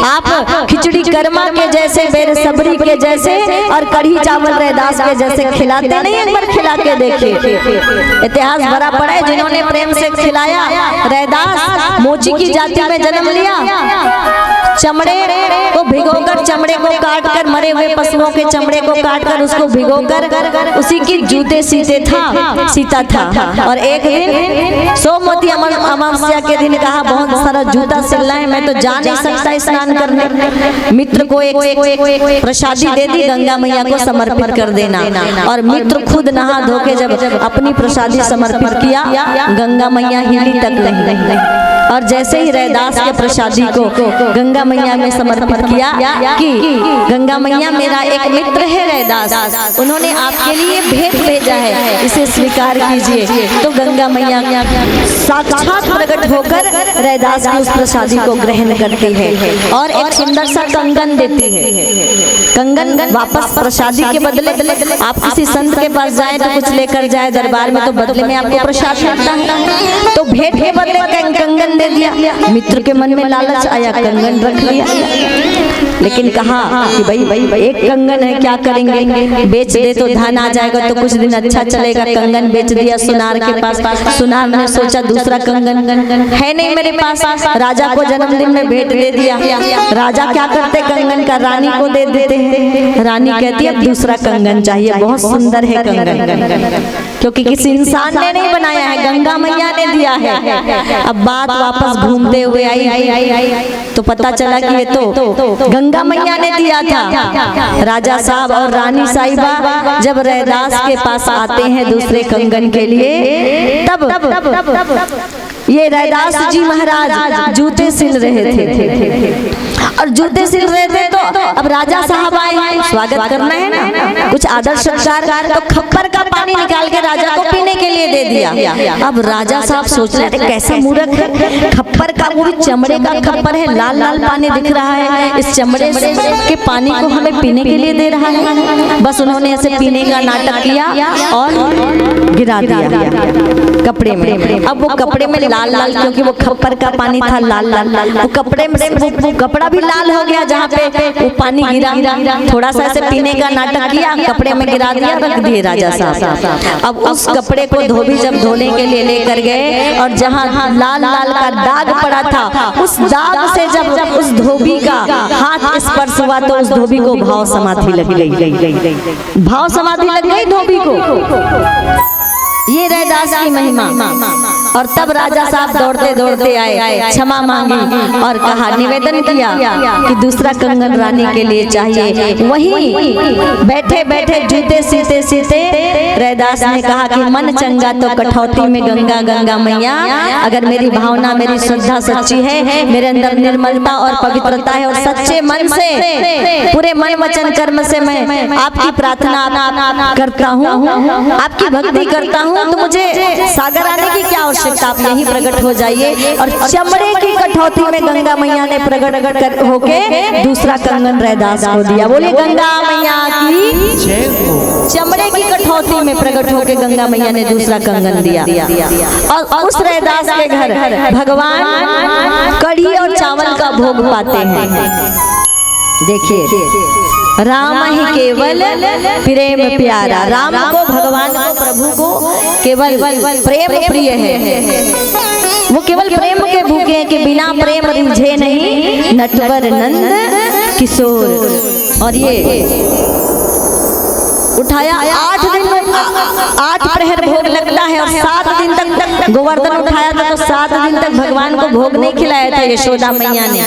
आप खिचड़ी कर्मा के जैसे, बेरसब्री के जैसे, और कढ़ी चावल रैदास के जैसे खिलाते नहीं, एक बार खिला के देखिए। इतिहास भरा पड़ा है जिन्होंने प्रेम से खिलाया। रैदास मोची की जाति में जन्म लिया, चमड़े को भिगोकर, चमड़े को काटकर, मरे हुए पशुओं के चमड़े को काटकर उसको भिगोकर उसी की जूते सीता था। और एक दिन सोमवती अमावस्या के दिन कहा बहुत सारा जूता सिलना है, मैं तो जा नहीं सकता स्नान करने। मित्र को एक प्रसादी दे दी, गंगा मैया को समर्पित कर देना। और मित्र खुद नहा धो के जब अपनी प्रसादी समर्पित किया, गंगा मैया हिली तक नहीं। और जैसे ही रैदास के प्रसादी को गंगा मैया में समर्पित किया कि गंगा मैया मेरा एक मित्र है रैदास, उन्होंने आपके लिए भेंट भेजा है, इसे स्वीकार कीजिए। तो गंगा मैया साक्षात प्रकट होकर रैदास की उस प्रसादी को ग्रहण करती है और एक सुंदर सा कंगन देती है। कंगन वापस प्रसादी के बदले आप किसी संत के पास जाए तो कुछ लेकर जाए दरबार में, तो बदले में आपको प्रसाद मिलता है। तो भेंट के बदले कंगन दे दिया। मित्र के मन में लालच आया, कंगन रख लिया, लेकिन कहा कि भाई एक कंगन है, क्या करेंगे, बेच दे तो धन आ जाएगा, तो कुछ दिन अच्छा चलेगा। कंगन बेच दिया सुनार के पास। सुनार ने सोचा दूसरा कंगन है नहीं मेरे पास, राजा को जन्मदिन में भेंट दे दिया। राजा क्या करते, कंगन का रानी को दे देते हैं। रानी कहती है अब दूसरा कंगन चाहिए, बहुत सुंदर है कंगन, क्योंकि किसी इंसान ने नहीं बनाया है, गंगा मैया ने दिया है। अब बात वापस घूमते हुए आई तो पता चला कि ये तो गंगा मैया ने दिया था। राजा साहब और रानी साहिबा जब रैदास के पास आते हैं दूसरे कंगन के लिए, तब ये रैदास जी महाराज जूते सिल रहे थे। और जूते सिल रहे थे तो अब राजा साहब आए, स्वागत करना है ना, कुछ आदर सत्कार। तो खप्पर का पानी निकाल के राजा को पीने के लिए दे दिया। अब राजा साहब सोच रहे थे कैसा मूर्ख है, खप्पर का, वो भी चमड़े का खप्पर है, लाल लाल पानी दिख रहा है, इस चमड़े के पानी को हमें पीने के लिए दे रहा है। बस उन्होंने ऐसे पीने का नाटक किया और गिरा दिया कपड़े में। अब वो कपड़े में लाल लाल, क्योंकि वो खप्पर का पानी था लाल लाल, वो कपड़े में वो कपड़ा भी लाल हो गया, जहाँ पे वो पानी गिरा। थोड़ा सा ऐसे पीने का नाटक किया, कपड़े में गिरा दिया, रख दिए राजा साहब। अब उस कपड़े को धोबी जब धोने के लिए लेकर गए और जहाँ लाल लाल का दाग पड़ा था, उस दाग से जब उस धोबी का हाथ स्पर्श हुआ तो उस धोबी को भाव समाधि लग गई। भाव समाधि लग गई धोबी को। ये रैदास की महिमा। और तब राजा साहब दौड़ते दौड़ते आए, क्षमा मांगी और कहा, निवेदन किया कि दूसरा कंगन रानी के लिए चाहिए। वहीं बैठे बैठे जूते सीते सीते रैदास ने कहा कि मन चंगा तो कठौती में गंगा, गंगा मैया अगर मेरी भावना, मेरी श्रद्धा सच्ची है, मेरे अंदर निर्मलता और पवित्रता है और सच्चे मन से, पूरे मन वचन कर्म से मैं आपकी प्रार्थना करता हूँ, आपकी भक्ति करता हूँ, तो मुझे सागर आने की क्या आवश्यकता, आप यहीं प्रकट हो जाइए। और चमड़े की कठौती में गंगा मैया ने प्रकट होके दूसरा कंगन रैदास को दिया। बोले गंगा मैया की। चमड़े की कठौती में प्रकट होके गंगा मैया ने दूसरा कंगन दिया। और उस रैदास के घर भगवान कढ़ी और चावल का भोग पाते हैं। देखिए, राम ही केवल प्रेम प्यारा, राम को, भगवान को, प्रभु को केवल प्रेम प्रिय है। वो केवल प्रेम के भूखे हैं कि बिना प्रेम रिझे नहीं नटवर नंद किशोर। और ये उठाया 8 दिन, 8 प्रहर भोग लगता है और 7 दिन तक गोवर्धन उठाया था, तो 7 दिन तक भगवान को भोग नहीं खिलाया था यशोदा मैया ने।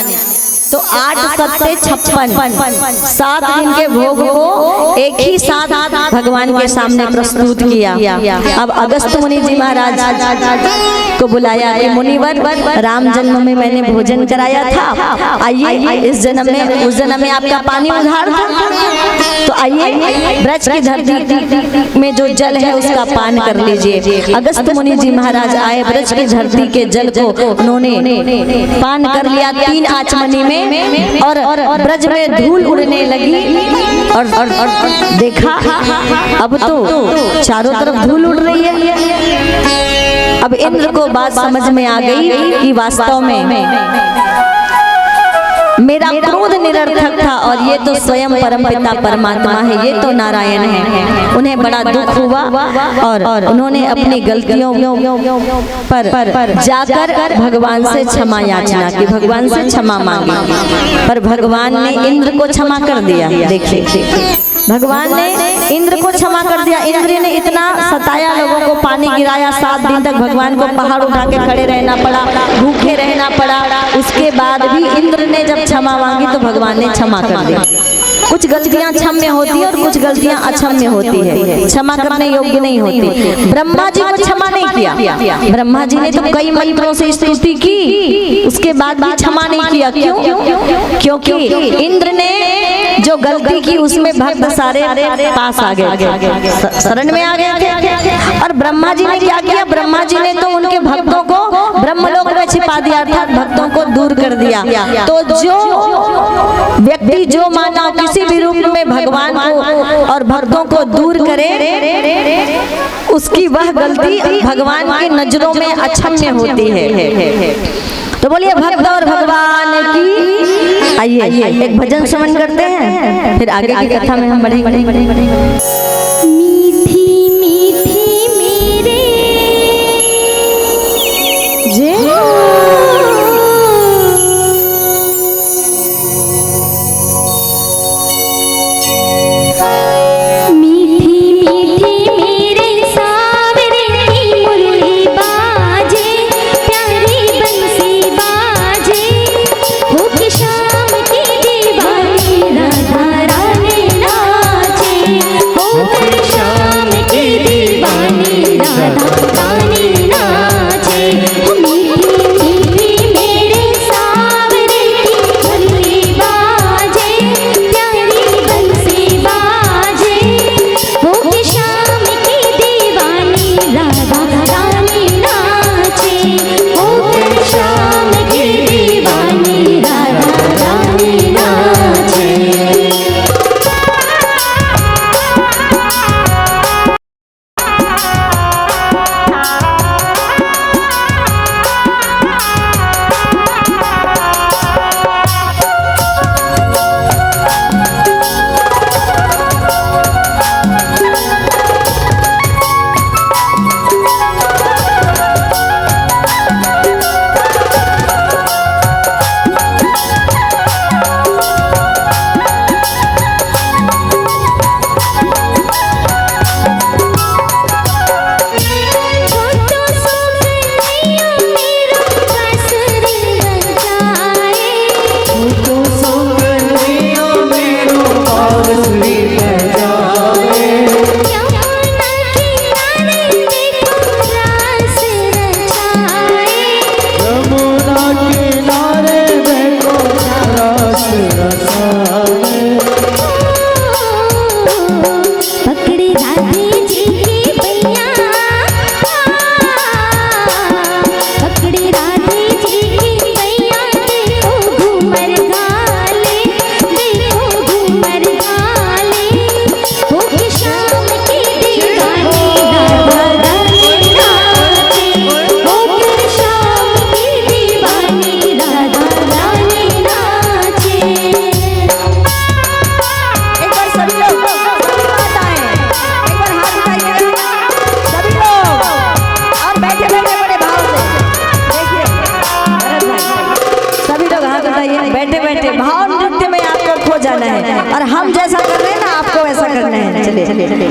तो 8 सत्ते 56, 7 दिन के भोग को एक ही साथ भगवान के सामने प्रस्तुत किया। अब अगस्त मुनि जी महाराज को बुलाया कि मुनिवर, राम जन्म में मैंने भोजन कराया था, आइए इस जन्म में, उस जन्म में आपका पानी उधार था, तो आइए ब्रज की धरती में जो जल है उसका पान कर लीजिए। अगस्त मुनि जी महाराज आए, ब्रज की धरती के जल को उन्होंने पान कर लिया 3 आचमनी में। और ब्रज में धूल उड़ने लगी और देखा अब तो चारों तरफ धूल उड़ रही है। अब इंद्र को बात समझ में आ गई कि वास्तव में मेरा क्रोध निरर्थक था और ये तो स्वयं परमपिता परमात्मा है, ये तो नारायण है। उन्हें बड़ा दुख हुआ और उन्होंने अपनी गलतियों पर जाकर भगवान से क्षमा याचना की, भगवान से क्षमा मांगी। पर भगवान ने इंद्र को क्षमा कर दिया। देखिए भगवान ने इंद्र को क्षमा कर दिया। इंद्र ने इतना सताया, लोगों को पानी गिराया, 7 दिन तक भगवान को पहाड़ उठा के खड़े रहना पड़ा, भूखे रहना पड़ा। उसके बाद भी इंद्र ने जब क्षमा मांगी तो भगवान ने क्षमा कर दिया। कुछ गलतियां क्षम्य होती है और कुछ गलतियां अक्षम्य होती है, क्षमा करने योग्य नहीं होती। ब्रह्मा जी को क्षमा नहीं किया। ब्रह्मा जी ने तो कई मंत्रों से स्तुति की, उसके बाद भी क्षमा नहीं किया। क्यों? क्योंकि इंद्र ने जो गलती की उसमें भक्त सारे पास आ गए, शरण में आ गए थे। और ब्रह्मा जी ने क्या किया? ब्रह्मा जी ने तो उनके भक्तों को ब्रह्मलोक में छिपा दिया, अर्थात भक्तों को दूर कर दिया। तो जो व्यक्ति जो मानव किसी भी रूप में भगवान को और भक्तों को दूर करे, उसकी वह गलती भगवान की नजरों में अक्षम्य होती है। तो बोलिए भक्त और भगवान की। आइए एक भजन श्रवण करते हैं, फिर आगे की कथा में हम बढ़ेंगे। मीठी मीठी मेरे जय और हम जैसा कर रहे हैं ना आपको वैसा करना है। चलिए चलिए चलिए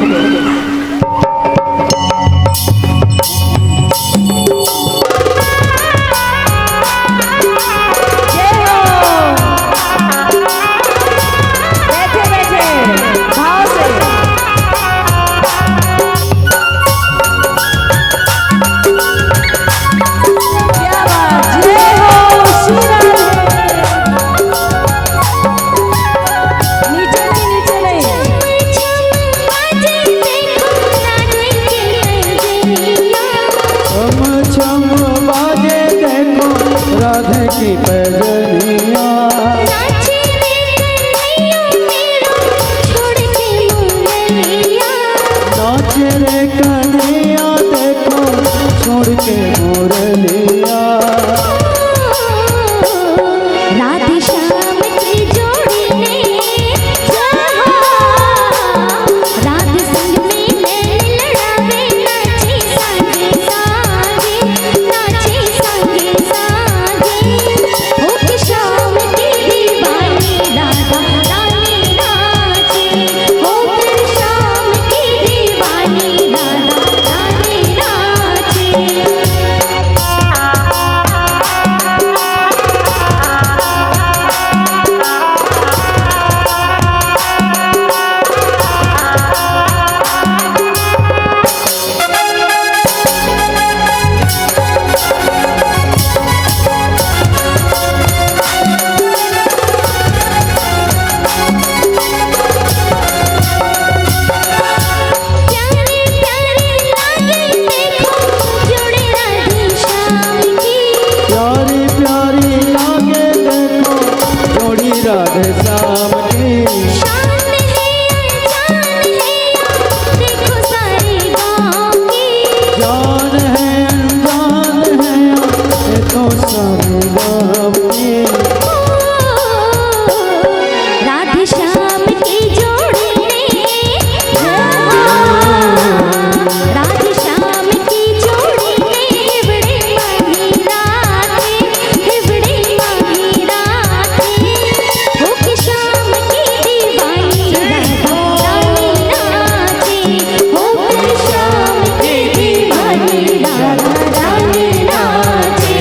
राम की शान है अनजान है देखो सारे गाँव की। जान है अनजान है देखो सारे गाँव की। राधे श्याम की जोड़ी राधे श्याम की जोड़ी बड़े माही राधे बड़े माही राधे हो के श्याम की दीवानी राधा रानी नाचे हो के श्याम की दीवानी राधा रानी नाचे।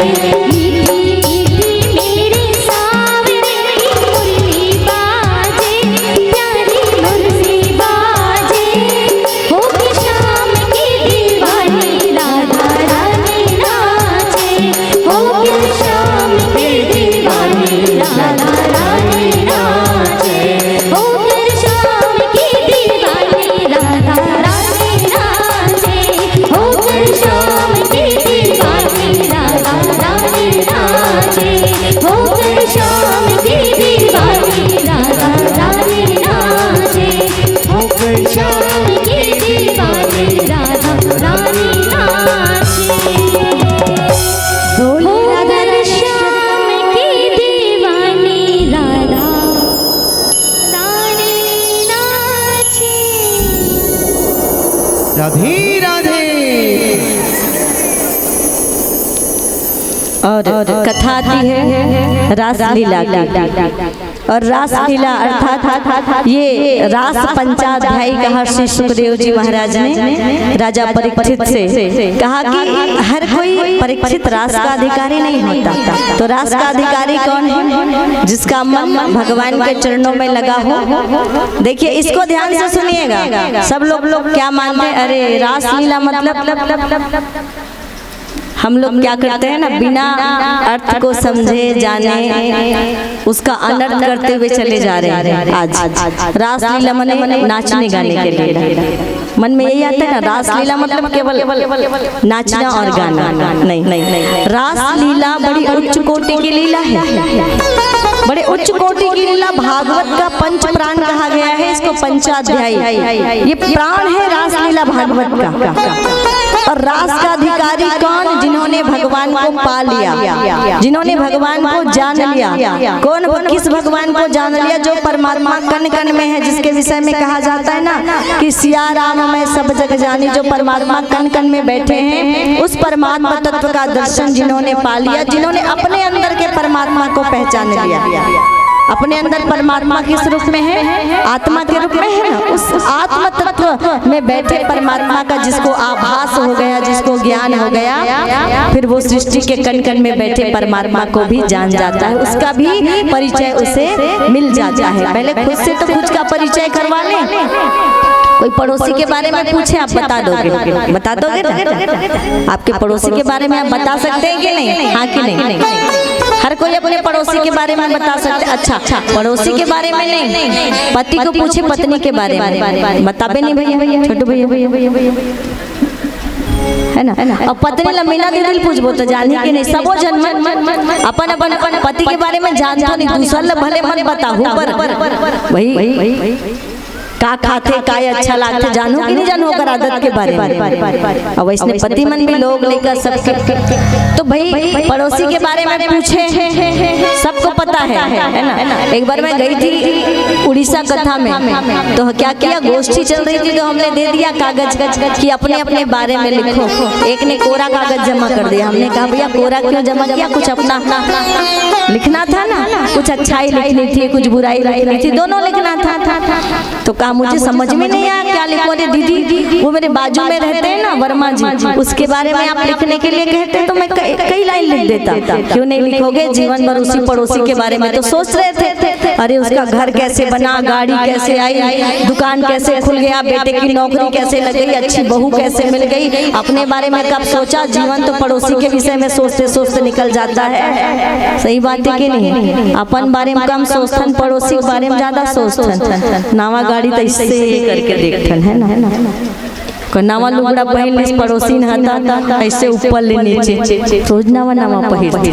मीठी मीठी मेरे सावरे की मुरली बाजे प्यारी मुरली बाजे हो के श्याम की दीवानी राधा रानी नाचे हो के श्याम की दीवानी राधा रानी नाचे हो के श्याम की दीवानी राधा रानी नाचे हो के श्याम की दीवानी राधा रानी नाचे हो के श्याम की दीवानी राधा रानी नाचे हो के श्याम की दीवानी राधा रानी नाचे। बोलो राधा श्याम की दीवानी राधा रानी नाचे। राधे राधे। और कथा आती है रास लीला की। और रास लीला अर्थात ये रास पंचाध्यायी कहा श्री सुखदेव जी महाराज ने राजा परीक्षित से कहा कि हर कोई परीक्षित रास का अधिकारी नहीं होता। तो रास का अधिकारी कौन है? जिसका मन भगवान के चरणों में लगा हो। देखिए इसको ध्यान से सुनिएगा। सब लोग क्या मानते हैं, अरे रास लीला मतलब हम लोग क्या करते हैं ना, बिना अर्थ को समझे जाने उसका अनर्थ करते हुए चले जा रहे हैं। आज रास लीला मने नाचने गाने के लिए मन में यही आता है ना। रास लीला मतलब केवल नाचना और गाना नहीं। रास लीला बड़ी उच्च कोटि की लीला है, बड़े उच्च कोटि की लीला। भागवत का पंच प्राण कहा गया है इसको, पंचाध्यायी। ये प्राण है रास लीला भागवत का। और रास का अधिकारी कौन? जिन्होंने भगवान को पा लिया, जिन्होंने भगवान को जान लिया। कौन? किस भगवान को जान लिया? जो परमात्मा कण कण में है, जिसके विषय में कहा जाता है ना कि सिया राम मैं सब जग जानी। जो परमात्मा कण कण में बैठे हैं, उस परमात्मा तत्व का दर्शन जिन्होंने पा लिया, जिन्होंने अपने अंदर के परमात्मा को पहचान लिया। अपने अंदर परमात्मा किस रूप में है? आत्मा के रूप में है ना। उस आत्म तत्व में बैठे परमात्मा का जिसको आभास हो गया, जिसको ज्ञान हो गया, फिर वो सृष्टि के कण कण में बैठे परमात्मा को भी जान जाता है। उसका भी परिचय उसे मिल जाता है। पहले खुद से तो खुद का परिचय करवा लें। कोई पड़ोसी के बारे में पूछे, आप बता दोगे? बता दोगे ना? आपके पड़ोसी के बारे में आप बता सकते हैं कि नहीं? हाँ कि नहीं? हर कोई अपने पड़ोसी के बारे में बता सकते। अच्छा, पड़ोसी के बारे में नहीं, पति को पूछे पत्नी के बारे में बताबे नहीं भैया, छोटू भैया है ना। और पत्नी लमीना दीदी पूछबो तो जानी के नहीं। सबो जन्म अपन पति के बारे में जानता नहीं, दूसरा भले मन बताहू पर वही का खाते का अच्छा लागते जानो कि नहीं जानो ओकर आदत के बारे में। अब वैसे पति मन भी लोग लेकर सब तो भाई पड़ोसी के बारे में पूछे, सबको पता है ना। एक बार मैं गई थी उड़ीसा कथा में, तो क्या किया, गोष्ठी चल रही थी, तो हमने दे दिया कागज कि अपने अपने बारे में लिखो। एक ने कोरा कागज जमा कर दिया। हमने कहा भैया कोरा क्यों जमा किया? कुछ अपना लिखना था ना, कुछ अच्छाई लिखनी थी, कुछ बुराई लिखनी थी, दोनों लिखना था। तो कहा मुझे समझ में नहीं आया क्या लिखो। अरे दीदी वो मेरे बाजू में रहते हैं ना वर्मा जी, उसके बारे में आप लिखने के लिए कहते तो मैं कई लाइन लिख देता। क्यों नहीं लिखोगे? जीवन भर उसी पड़ोसी के बारे में तो सोच रहे थे। अरे उसका घर कैसे बना, गाड़ी कैसे आई, दुकान कैसे खुल गया, बेटे की नौकरी कैसे लग गई, अच्छी बहू कैसे मिल गई। अपने बारे में कब सोचा? जीवन तो पड़ोसी के विषय में सोचते सोचते निकल जाता है। सही बात है कि नहीं? अपन बारे में कम सोचथन, पड़ोसी के बारे में ज्यादा सोचथन। नावा गाड़ी तो इससे करके देखथन है ना। नवा लुगड़ा पहन ले पड़ोसी न हता ऐसे ऊपर ले नीचे रोज नवा पहिरती।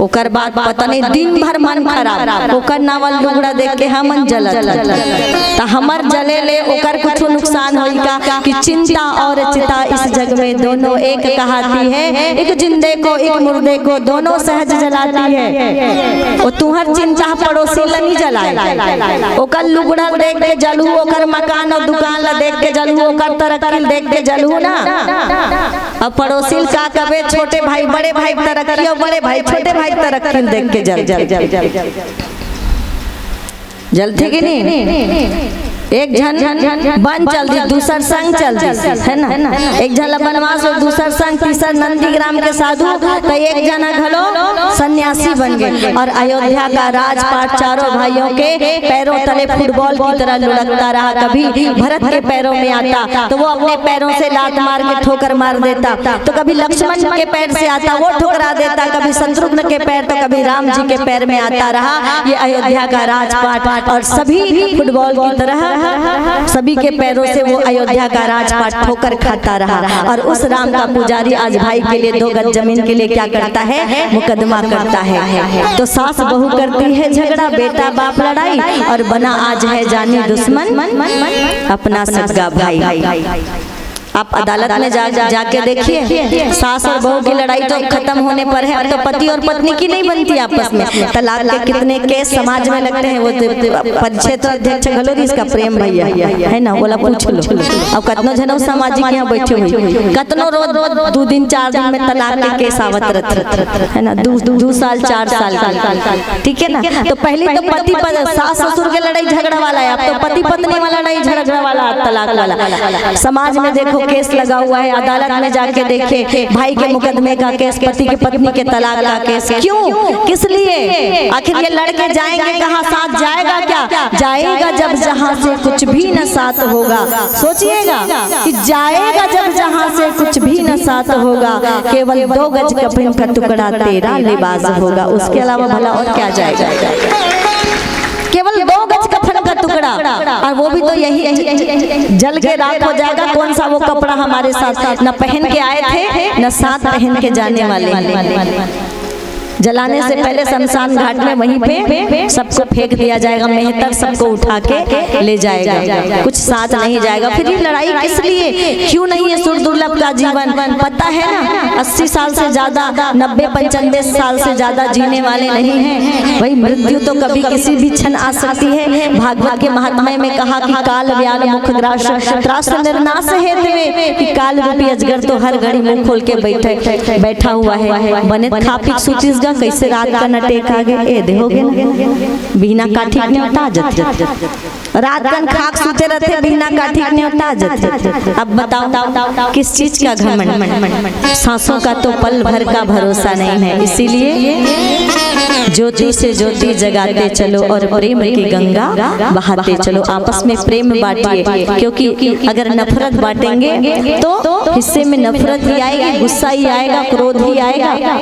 ओकर बाद पता नहीं दिन भर मन खराब, ओकर नावल लुगड़ा देख के हमन जलत त हमर जले ले ओकर कुछ नुकसान होई का कि चिंता और चिता इस जग में दोनों एक कहाती है, एक जिंदे को एक मुर्दे को दोनों सहज जलाती है। ओ तुहर चिंता पड़ोसी ला नहीं जलाए, ओकर लुगड़ा देख के जलू, ओकर मकान और दुकान ला देख के जलू, ओकर तरक्की देख के जलू ना। अब पड़ोसी का कबे छोटे भाई बड़े भाई तरक्की और बड़े भाई छोटे भाई तरक्की देख के जलते कि नहीं। एक झन बन चल दी, दूसर संग चल दी, है ना। एक झन बनवास और दूसर संग, तीसर नंदीग्राम के साधु, तो एक जना घलो सन्यासी बन गए। और अयोध्या का राजपाट चारों भाइयों के पैरों तले फुटबॉल की तरह लुढ़कता रहा। कभी भरत के पैरों में आता तो वो अपने पैरों से लात मार के ठोकर मार देता, तो कभी लक्ष्मण के पैर से आता वो ठोकरा देता, कभी शत्रुघ्न के पैर तो कभी राम जी के पैर में आता रहा। ये अयोध्या का राजपाट और सभी फुटबॉल की तरह सभी के पैरों से वो अयोध्या का राजपाट ठोकर खाता रहा। और उस राम का पुजारी आज भाई के लिए 2 गज जमीन के लिए क्या करता है, मुकदमा करता है। तो सास बहू करती है झगड़ा, बेटा बाप लड़ाई, और बना आज है जानी दुश्मन अपना सगा भाई। आप अदालत में जाके देखिए, सास और बहू की लड़ाई तो खत्म होने पर है, अब तो पति और पत्नी की नहीं बनती आपस में। तलाक के कितने केस समाज में लगते हैं। वो परिषद अध्यक्ष घलोरी इसका प्रेम भैया है ना, बोला पूछ लो। अब कतनो जनों सामाजिक यहाँ बैठे हुए, कतनो रोज 2 दिन 4 दिन में तलाक के केस आवत रहते है ना, 2 साल 4 साल, ठीक है ना। तो पहले तो पति सास ससुर के लड़ाई झगड़ा वाला है, अब तो पति पत्नी वाला लड़ाई झगड़ा वाला, तलाक वाला। समाज में देखो केस लगा हुआ है, अदालत में जाके देखे भाई के मुकदमे का केस, पति के पत्नी के तलाक का केस। क्यों, किस लिए? आखिर ये लड़के जाएंगे कहाँ, साथ जाएगा क्या? जाएगा जब जहाँ से कुछ भी न साथ होगा। सोचिएगा कि जाएगा जब जहाँ से कुछ भी न साथ होगा, केवल 2 गज कफन का टुकड़ा तेरा लिबास होगा, उसके अलावा भला और क्या जाएगा? केवल 2 गज कफन का टुकड़ा, और वो भी तो यही जल के राख हो जाएगा। कौन सा वो कपड़ा हमारे साथ न पहन के आए थे न साथ पहन के जाने वाले। जलाने से पहले शमशान घाट में वहीं पे सबको फेंक दिया जाएगा, मेहतर सबको उठा के ले जाएगा, कुछ साथ नहीं जाएगा। फिर ये लड़ाई किस लिए, क्यों नहीं? ये सुर दुर्लभ का जीवन, पता है ना, 80 साल से ज्यादा, 90-95 साल से ज्यादा जीने वाले नहीं हैं। वही मृत्यु तो कभी किसी भी क्षण आ सकती है। भागवत के महात्म्य में कहा कि काल व्याल मुख ग्रास त्रास निर्नाश हेतु, कि काल रूपी अजगर तो हर घड़ी मुंह खोल के बैठा हुआ है। बने खा पी सूची कैसे रात का नटेक आ गए, ए देखोगे ना, बिना काठी ने उठा जाते, रात कन खाक सूते रहते, बिना काठी ने उठा जाते। अब बताओ किस चीज का घमंड? सांसों का तो पल भर का भरोसा नहीं है। इसीलिए ज्योति से ज्योति जगाते चलो और प्रेम की गंगा बहाते चलो। आपस में प्रेम बांटिए, क्योंकि अगर नफरत बांटेंगे तो हिस्से में नफरत ही आएगी, गुस्सा ही आएगा, क्रोध ही आएगा।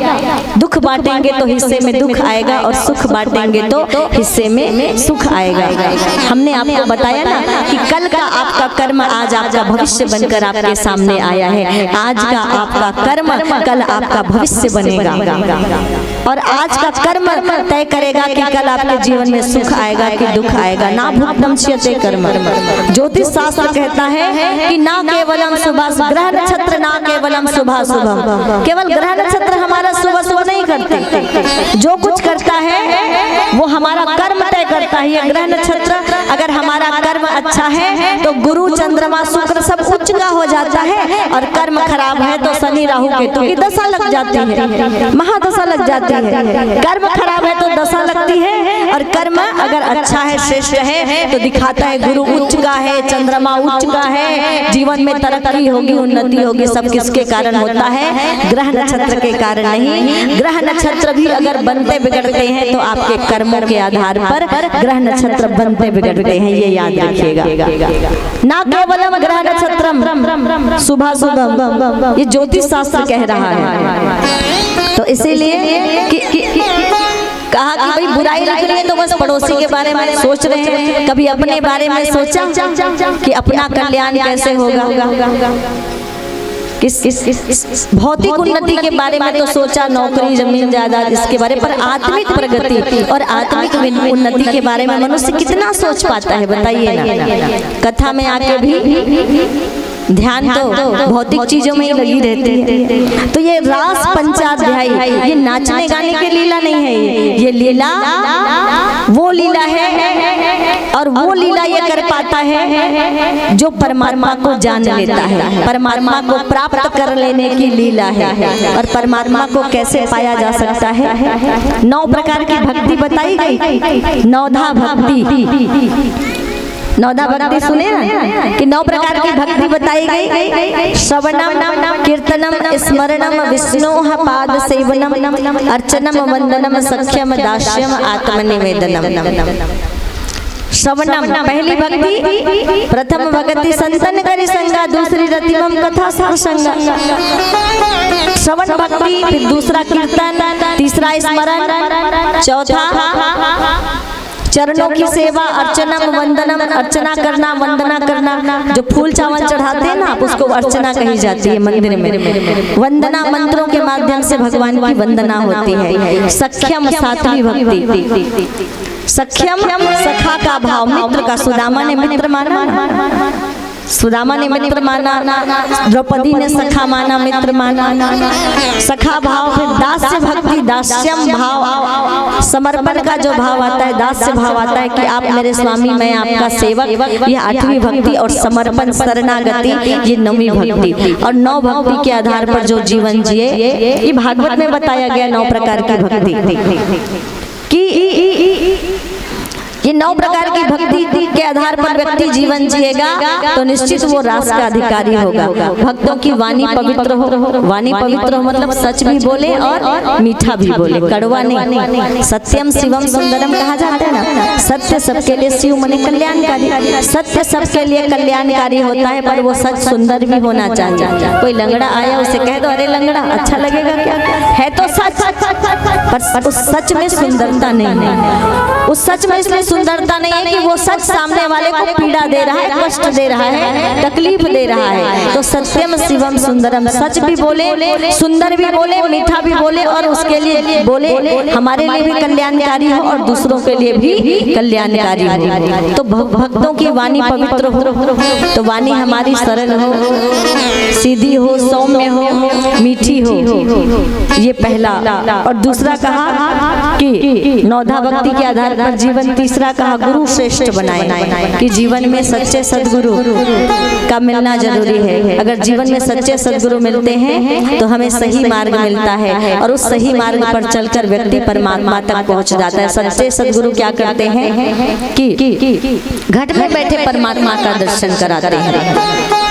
दुख बांटेंगे तो हिस्से में दुख आएगा, और सुख बांटेंगे तो हिस्से में सुख आएगा। हमने आपको बताया ना कि कल का आपका कर्म आज आपका भविष्य बनकर आपके सामने आया है। आज का आपका कर्म कल आपका भविष्य बनेगा, और आज का कर्म तय करेगा कि कल आपके जीवन में सुख आएगा कि दुख आएगा। ना भूतम श्यते कर्म। ज्योतिष शास्त्र कहता है कि ना केवलम शुभ ग्रह नक्षत्र, ना केवलम शुभ शुभ, केवल ग्रह नक्षत्र हमारा शुभ शुभ नहीं करते, जो कुछ करता है वो हमारा कर्म तय करता है। ये ग्रह नक्षत्र अगर हमारा कर्म अच्छा है तो गुरु चंद्रमा शुक्र सब उच्च का हो जाता है, और कर्म खराब है तो शनि राहु केतु की दशा लग जाती है, महादशा लग जाती है। कर्म खराब है तो दशा लगती है, और कर्म अगर अच्छा है, श्रेष्ठ है, तो दिखाता है गुरु उच्च का है, चंद्रमा उच्च का है, जीवन में तरक्की होगी, उन्नति होगी। सब किसके कारण होता है? ग्रह नक्षत्र के कारण नहीं। ग्रह नक्षत्र भी अगर बनते बिगड़ते हैं तो आपके कर्मों के आधार पर ग्रह नक्षत्र बनते बिगड़ते हैं, ये याद रखिएगा। ना केवलम ग्रह नक्षत्रम शुभ शुभ, ये ज्योतिष शास्त्र कह रहा है। तो इसीलिए कहा कि भाई बुराई लग रही है तो बस पड़ोसी के बारे में सोच रहे हैं, कभी अपने बारे में सोचा कि अपना कल्याण कैसे होगा। किस भौतिक उन्नति के बारे में तो सोचा, नौकरी, जमीन जायदाद, इसके बारे, पर आत्मिक प्रगति और आत्मिक उन्नति के बारे में मनुष्य कितना सोच पाता है, बताइए ना। कथा में आके भी ध्यान तो भौतिक चीजों में ही लगी रहती है। तो ये रास पंचाध्यायी, ये नाचने गाने की लीला नहीं है, ये लीला वो लीला है, और वो लीला ये कर पाता है जो परमात्मा को जान लेता है, परमात्मा को प्राप्त कर लेने की लीला है। और परमात्मा को कैसे पाया जा सकता है? 9 प्रकार की भक्ति बताई गई, नौधा भक्ति। नौधा भक्ति सुने ना कि 9 प्रकार की भक्ति बताई गई। श्रवणम, कीर्तनम, स्मरणम, विष्णोः पाद सेवनम, अर्चनम, वंदनम, सख्यम, दास्यम, आत्मनिवेदनम। श्रवणम पहली भक्ति, प्रथम भक्ति संतन करि संगा, दूसरी रतिमम कथा सत्संग। श्रवण भक्ति, फिर दूसरा कीर्तन, तीसरा स्मरण, चौथा चरणों की सेवा, अर्चनम, वंदनम, अर्चना करना, वंदना करना। जो फूल चावल चढ़ाते हैं ना आप, उसको अर्चना कही जाती है मंदिर में। वंदना मंत्रों के माध्यम से भगवान की वंदना होती है। सख्यम सात्विक भक्ति, सख्यम सखा का भाव, मित्र का। सुदामा ने मित्र माना, सुदामा ने मित्र माना, द्रौपदी ने सखा माना, मित्र माना, सखा भाव। फिर दास्य भक्ति, दास्यम भाव, समर्पण का जो भाव आता है, दास्य भाव आता है कि आप मेरे स्वामी, मैं आपका सेवक। ये 8वीं भक्ति। और समर्पण, शरणागति, ये 9वीं भक्ति। और 9 भक्ति के आधार पर जो जीवन जिए, ये भागवत में बताया गया 9 प्रकार की भक्ति कि ये 9 प्रकार की भक्ति के आधार पर व्यक्ति जीवन जिएगा तो निश्चित वो रास का अधिकारी होगा। भक्तों की वाणी पवित्र हो, वाणी पवित्र हो मतलब सच भी बोले और मीठा भी बोले, कड़वा नहीं। सत्यम शिवम सुंदरम कहा जाता है ना, सत्य सबके लिए शिव माने कल्याणकारी, सत्य सबके लिए कल्याणकारी होता है, पर वो सच सुंदर भी होना चाहिए। कोई लंगड़ा आया उसे कह दो अरे लंगड़ा, अच्छा लगेगा क्या? है तो सच, पर उस सच में सुंदरता नहीं है। उस सच में इसलिए सुंदरता नहीं है कि वो सच सामने वाले को पीड़ा दे रहा है, कष्ट दे रहा है, तकलीफ दे रहा है। तो सत्यम शिवम सुंदरम, सच भी बोले, सुंदर भी बोले, मीठा भी बोले, और उसके लिए बोले हमारे लिए भी कल्याणकारी हो और दूसरों के लिए भी कल्याणकारी हो। तो भक्तों की वाणी पवित्र हो, तो वाणी हमारी सरल हो, सीधी हो, सौम्य हो, मीठी हो, ये पहला। और दूसरा कहा कि नौधा भक्ति के आधार पर जीवन, तीसरा कहा गुरु श्रेष्ठ बनाए कि जीवन में सच्चे सदगुरु का मिलना जरूरी है। अगर जीवन में सच्चे सदगुरु मिलते हैं तो हमें सही मार्ग मिलता है, और उस सही मार्ग पर चलकर व्यक्ति परमात्मा तक पहुंच जाता है। सच्चे सदगुरु क्या करते हैं कि घट में बैठे परमात्मा का दर्शन कराते हैं।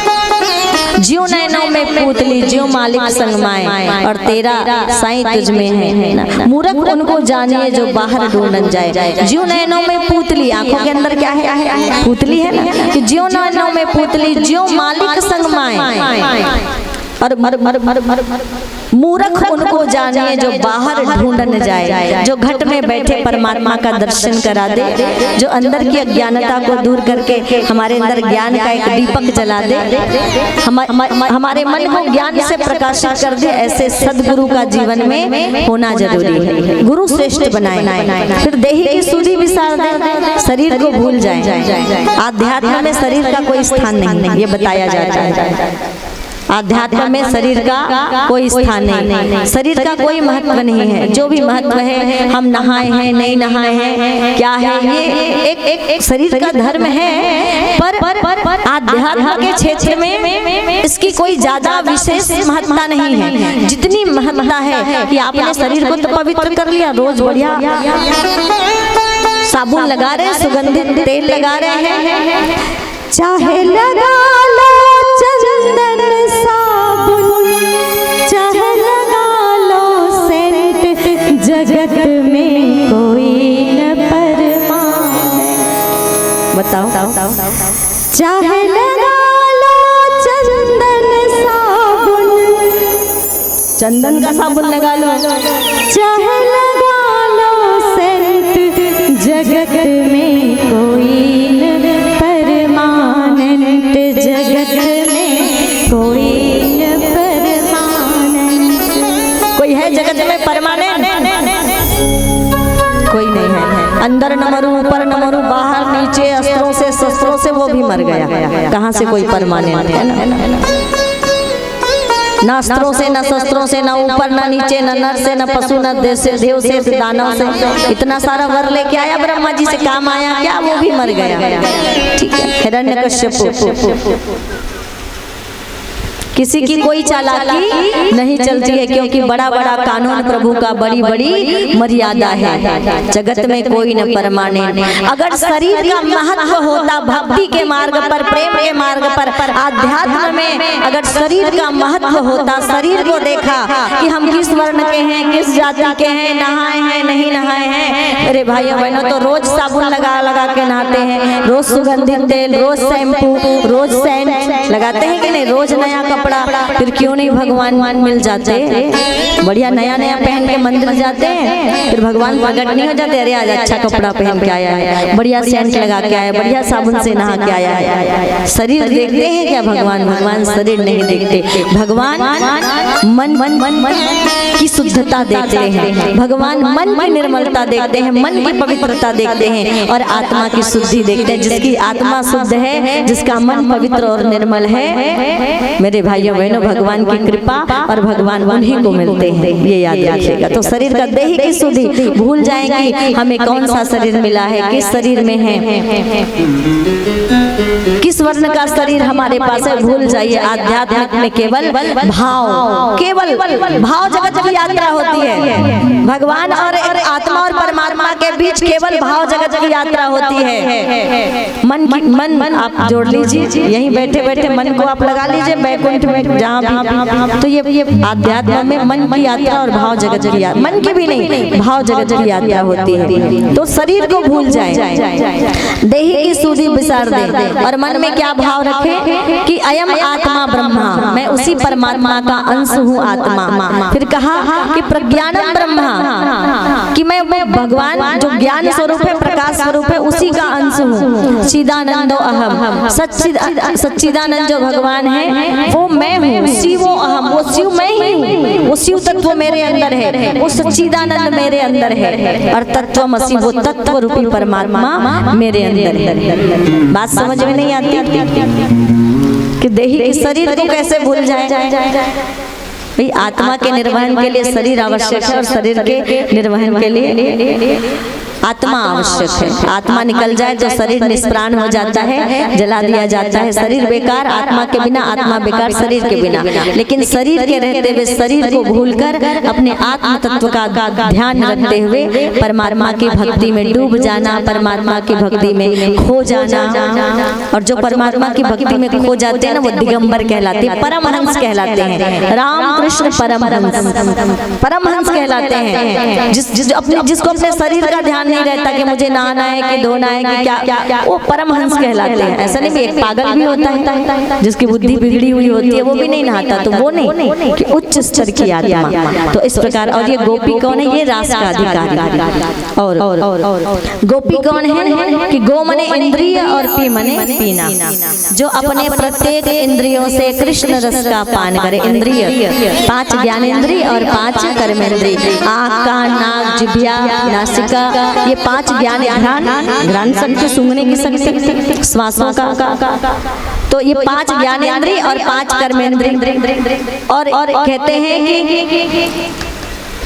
ज्यों नैनों में पूतली, ज्यों मालिक संग माए, और तेरा साईं तुझ में है ना। मूर्ख उनको जानिए जो बाहर ढूंढन जाए। ज्यों नैनों में पूतली, आंखों के अंदर क्या है? पूतली है ना। कि ज्यों नैनों में पूतली, ज्यों मालिक संग माए, और मूर्ख उनको जानिए जो बाहर ढूंढन जाए। जो घट में बैठे परमात्मा का दर्शन करा दे, जो अंदर की अज्ञानता को दूर करके हमारे अंदर ज्ञान का एक दीपक जला दे, हमारे मन को ज्ञान से प्रकाशित कर दे, ऐसे सदगुरु का जीवन में होना जरूरी है। गुरु श्रेष्ठ बनाए, फिर देही की सूझी विसार दे, शरीर को भूल जाए। आध्यात्म में शरीर का कोई स्थान नहीं, ये बताया जाता है। आध्यात्म में शरीर का कोई स्थान नहीं, शरीर का कोई महत्व नहीं है। जो भी महत्व है, हम नहाए हैं नहीं नहाए हैं, क्या है, ये एक शरीर का धर्म है, पर आध्यात्म के क्षेत्र में इसकी कोई ज्यादा विशेष महत्ता नहीं है। जितनी महत्ता है कि आपने शरीर को तो पवित्र कर लिया, रोज बढ़िया साबुन लगा रहे, सुगंधित तेल लगा रहे हैं, चाहे लगा लो चंदन साबुन, चाहे लगा लो सेंट, जगत में कोई न परमाने। बताओ, चाहे लगा लो चंदन साबुन, चंदन का साबुन लगा लो, चाहे लगा लो सेंट, जगत में कोई न परमानेंट, जगत में कोई न ऊपर न मरूं, बाहर नीचे, अस्त्रों से शस्त्रों से, वो भी मर गया। कहाँ से कोई परमानेंट है ना? ना अस्त्रों से, न शस्त्रों से, न ऊपर न नीचे, न नर से, न पशु, न देव से, दानव से। इतना सारा वर लेके आया ब्रह्मा जी से, काम आया क्या? वो भी मर गया। ठीक है। हिरण्यकश्यप किसी की कोई चालाकी नहीं चलती है, क्योंकि बड़ा बड़ा कानून प्रभु का, बड़ी बड़ी मर्यादा है। जगत में कोई न परमानेंट। अगर शरीर का महत्व होता भक्ति के मार्ग पर, प्रेम के मार्ग पर, आध्यात्म में अगर शरीर का महत्व होता, शरीर को देखा कि हम किस वर्ण के हैं, किस जाति के हैं, नहाए हैं नहीं नहाए हैं। अरे भाइयों बहनों, तो रोज साबुन लगा लगा के नहाते हैं, रोज सुगंधित तेल, रोज शैम्पू, रोज सेंट लगाते हैं कि नहीं, रोज नया कपड़ा। फिर क्यों नहीं भगवान मिल जाते? बढ़िया नया नया पहन के मंदिर जाते हैं, फिर भगवान प्रकट नहीं हो जाते? अरे आज अच्छा कपड़ा पहन के आया है, बढ़िया सेंट लगा के आया, बढ़िया साबुन से नहा के आया है। शरीर देखते हैं क्या भगवान? भगवान शरीर नहीं देखते, भगवान मन की शुद्धता देखते हैं, भगवान मन की निर्मलता देखते हैं, मन की पवित्रता देखते हैं, और आत्मा की शुद्धि देखते हैं। जिसकी आत्मा शुद्ध है, जिसका मन पवित्र और निर्मल है, मेरे भाइयों बहनों, भगवान की कृपा और भगवान उन्हीं को मिलते हैं, ये याद रखिएगा। तो शरीर का देह की शुद्धि भूल जाएं कि हमें कौन सा शरीर मिला है, किस शरीर में है, किस वर्ण का शरीर हमारे पास है, भूल जाइए। आध्यात्मिक में केवल भाव, केवल भाव जगत की यात्रा होती है। भगवान और आत्मा और परमात्मा के बीच केवल भाव जगत की यात्रा होती है। मन आप जोड़ लीजिए, यहीं बैठे बैठे मन को आप लगा लीजिए बैकुंठ में, जहाँ भी। तो ये आध्यात्म में मन की यात्रा और भाव जगत की यात्रा, मन की भी नहीं, भाव जगत की यात्रा होती है। तो शरीर को भूल जाए, देही की शुद्धि विसार दे, और मन में क्या भाव रखे कि अयम आत्मा ब्रह्मा, मैं उसी परमात्मा का अंश हूँ, आत्मा। फिर कहा कि प्रज्ञानम ब्रह्मा, कि मैं भगवान जो ज्ञान स्वरूप है, प्रकाश स्वरूप है, उसी का अंश हूँ। चिदानंदो अहम, सच्चिदानंद जो भगवान है वो मैं हूँ। शिवो अहम, वो शिव मैं ही हूँ, वो शिव तत्व मेरे अंदर है, वो सच्चिदानंद मेरे अंदर है, और तत्वमसि, वो तत्व रूपी परमात्मा मेरे अंदर है। बात समझ में नहीं आती कि देही के शरीर को कैसे भूल जाए? भाई आत्मा के निर्वहन के लिए शरीर आवश्यक है, और शरीर के निर्वहन के लिए आत्मा आवश्यक है। आत्मा निकल जाए तो शरीर निष्प्राण हो जाता है, जला दिया जाता है। शरीर बेकार, आत्मा के बिना, आत्मा बेकार शरीर के बिना। लेकिन शरीर के रहते हुए शरीर को भूलकर अपने आत्म तत्व का ध्यान रखते हुए परमात्मा की भक्ति में डूब जाना, परमात्मा की भक्ति में खो जाना। और जो परमात्मा की भक्ति में खो जाते हैं ना, वो दिगंबर कहलाते हैं, परमहंस कहलाते हैं। रामकृष्ण परमहंस कहलाते हैं। जिसको अपने शरीर का ध्यान नहीं रहता कि मुझे नहाना है कि धोना है कि क्या, वो परमहंस कहलाते हैं। ऐसा नहीं, एक पागल भी होता है जिसकी बुद्धि बिगड़ी हुई होती है, वो भी नहीं नहाता, तो वो नहीं कि उच्च स्तर की आत्मा। तो इस प्रकार, और ये गोपी कौन है? ये रास का अधिकारी। और गोपी कौन है? कि गो मने इंद्रिय और पी मने पीना, जो अपने प्रत्येक इंद्रियों से कृष्ण रस का पान करे। इंद्रिय 5 ज्ञानेंद्रिय और 5 कर्मेंद्रिय, आँख, कान, नाक, जिह्वा, नासिका, ये 5 ज्ञान, घ्राण शक्ति, सूंघने की शक्ति, श्वासों का। तो ये 5 ज्ञानेंद्रिय और 5 कर्मेंद्रिय। और कहते हैं कि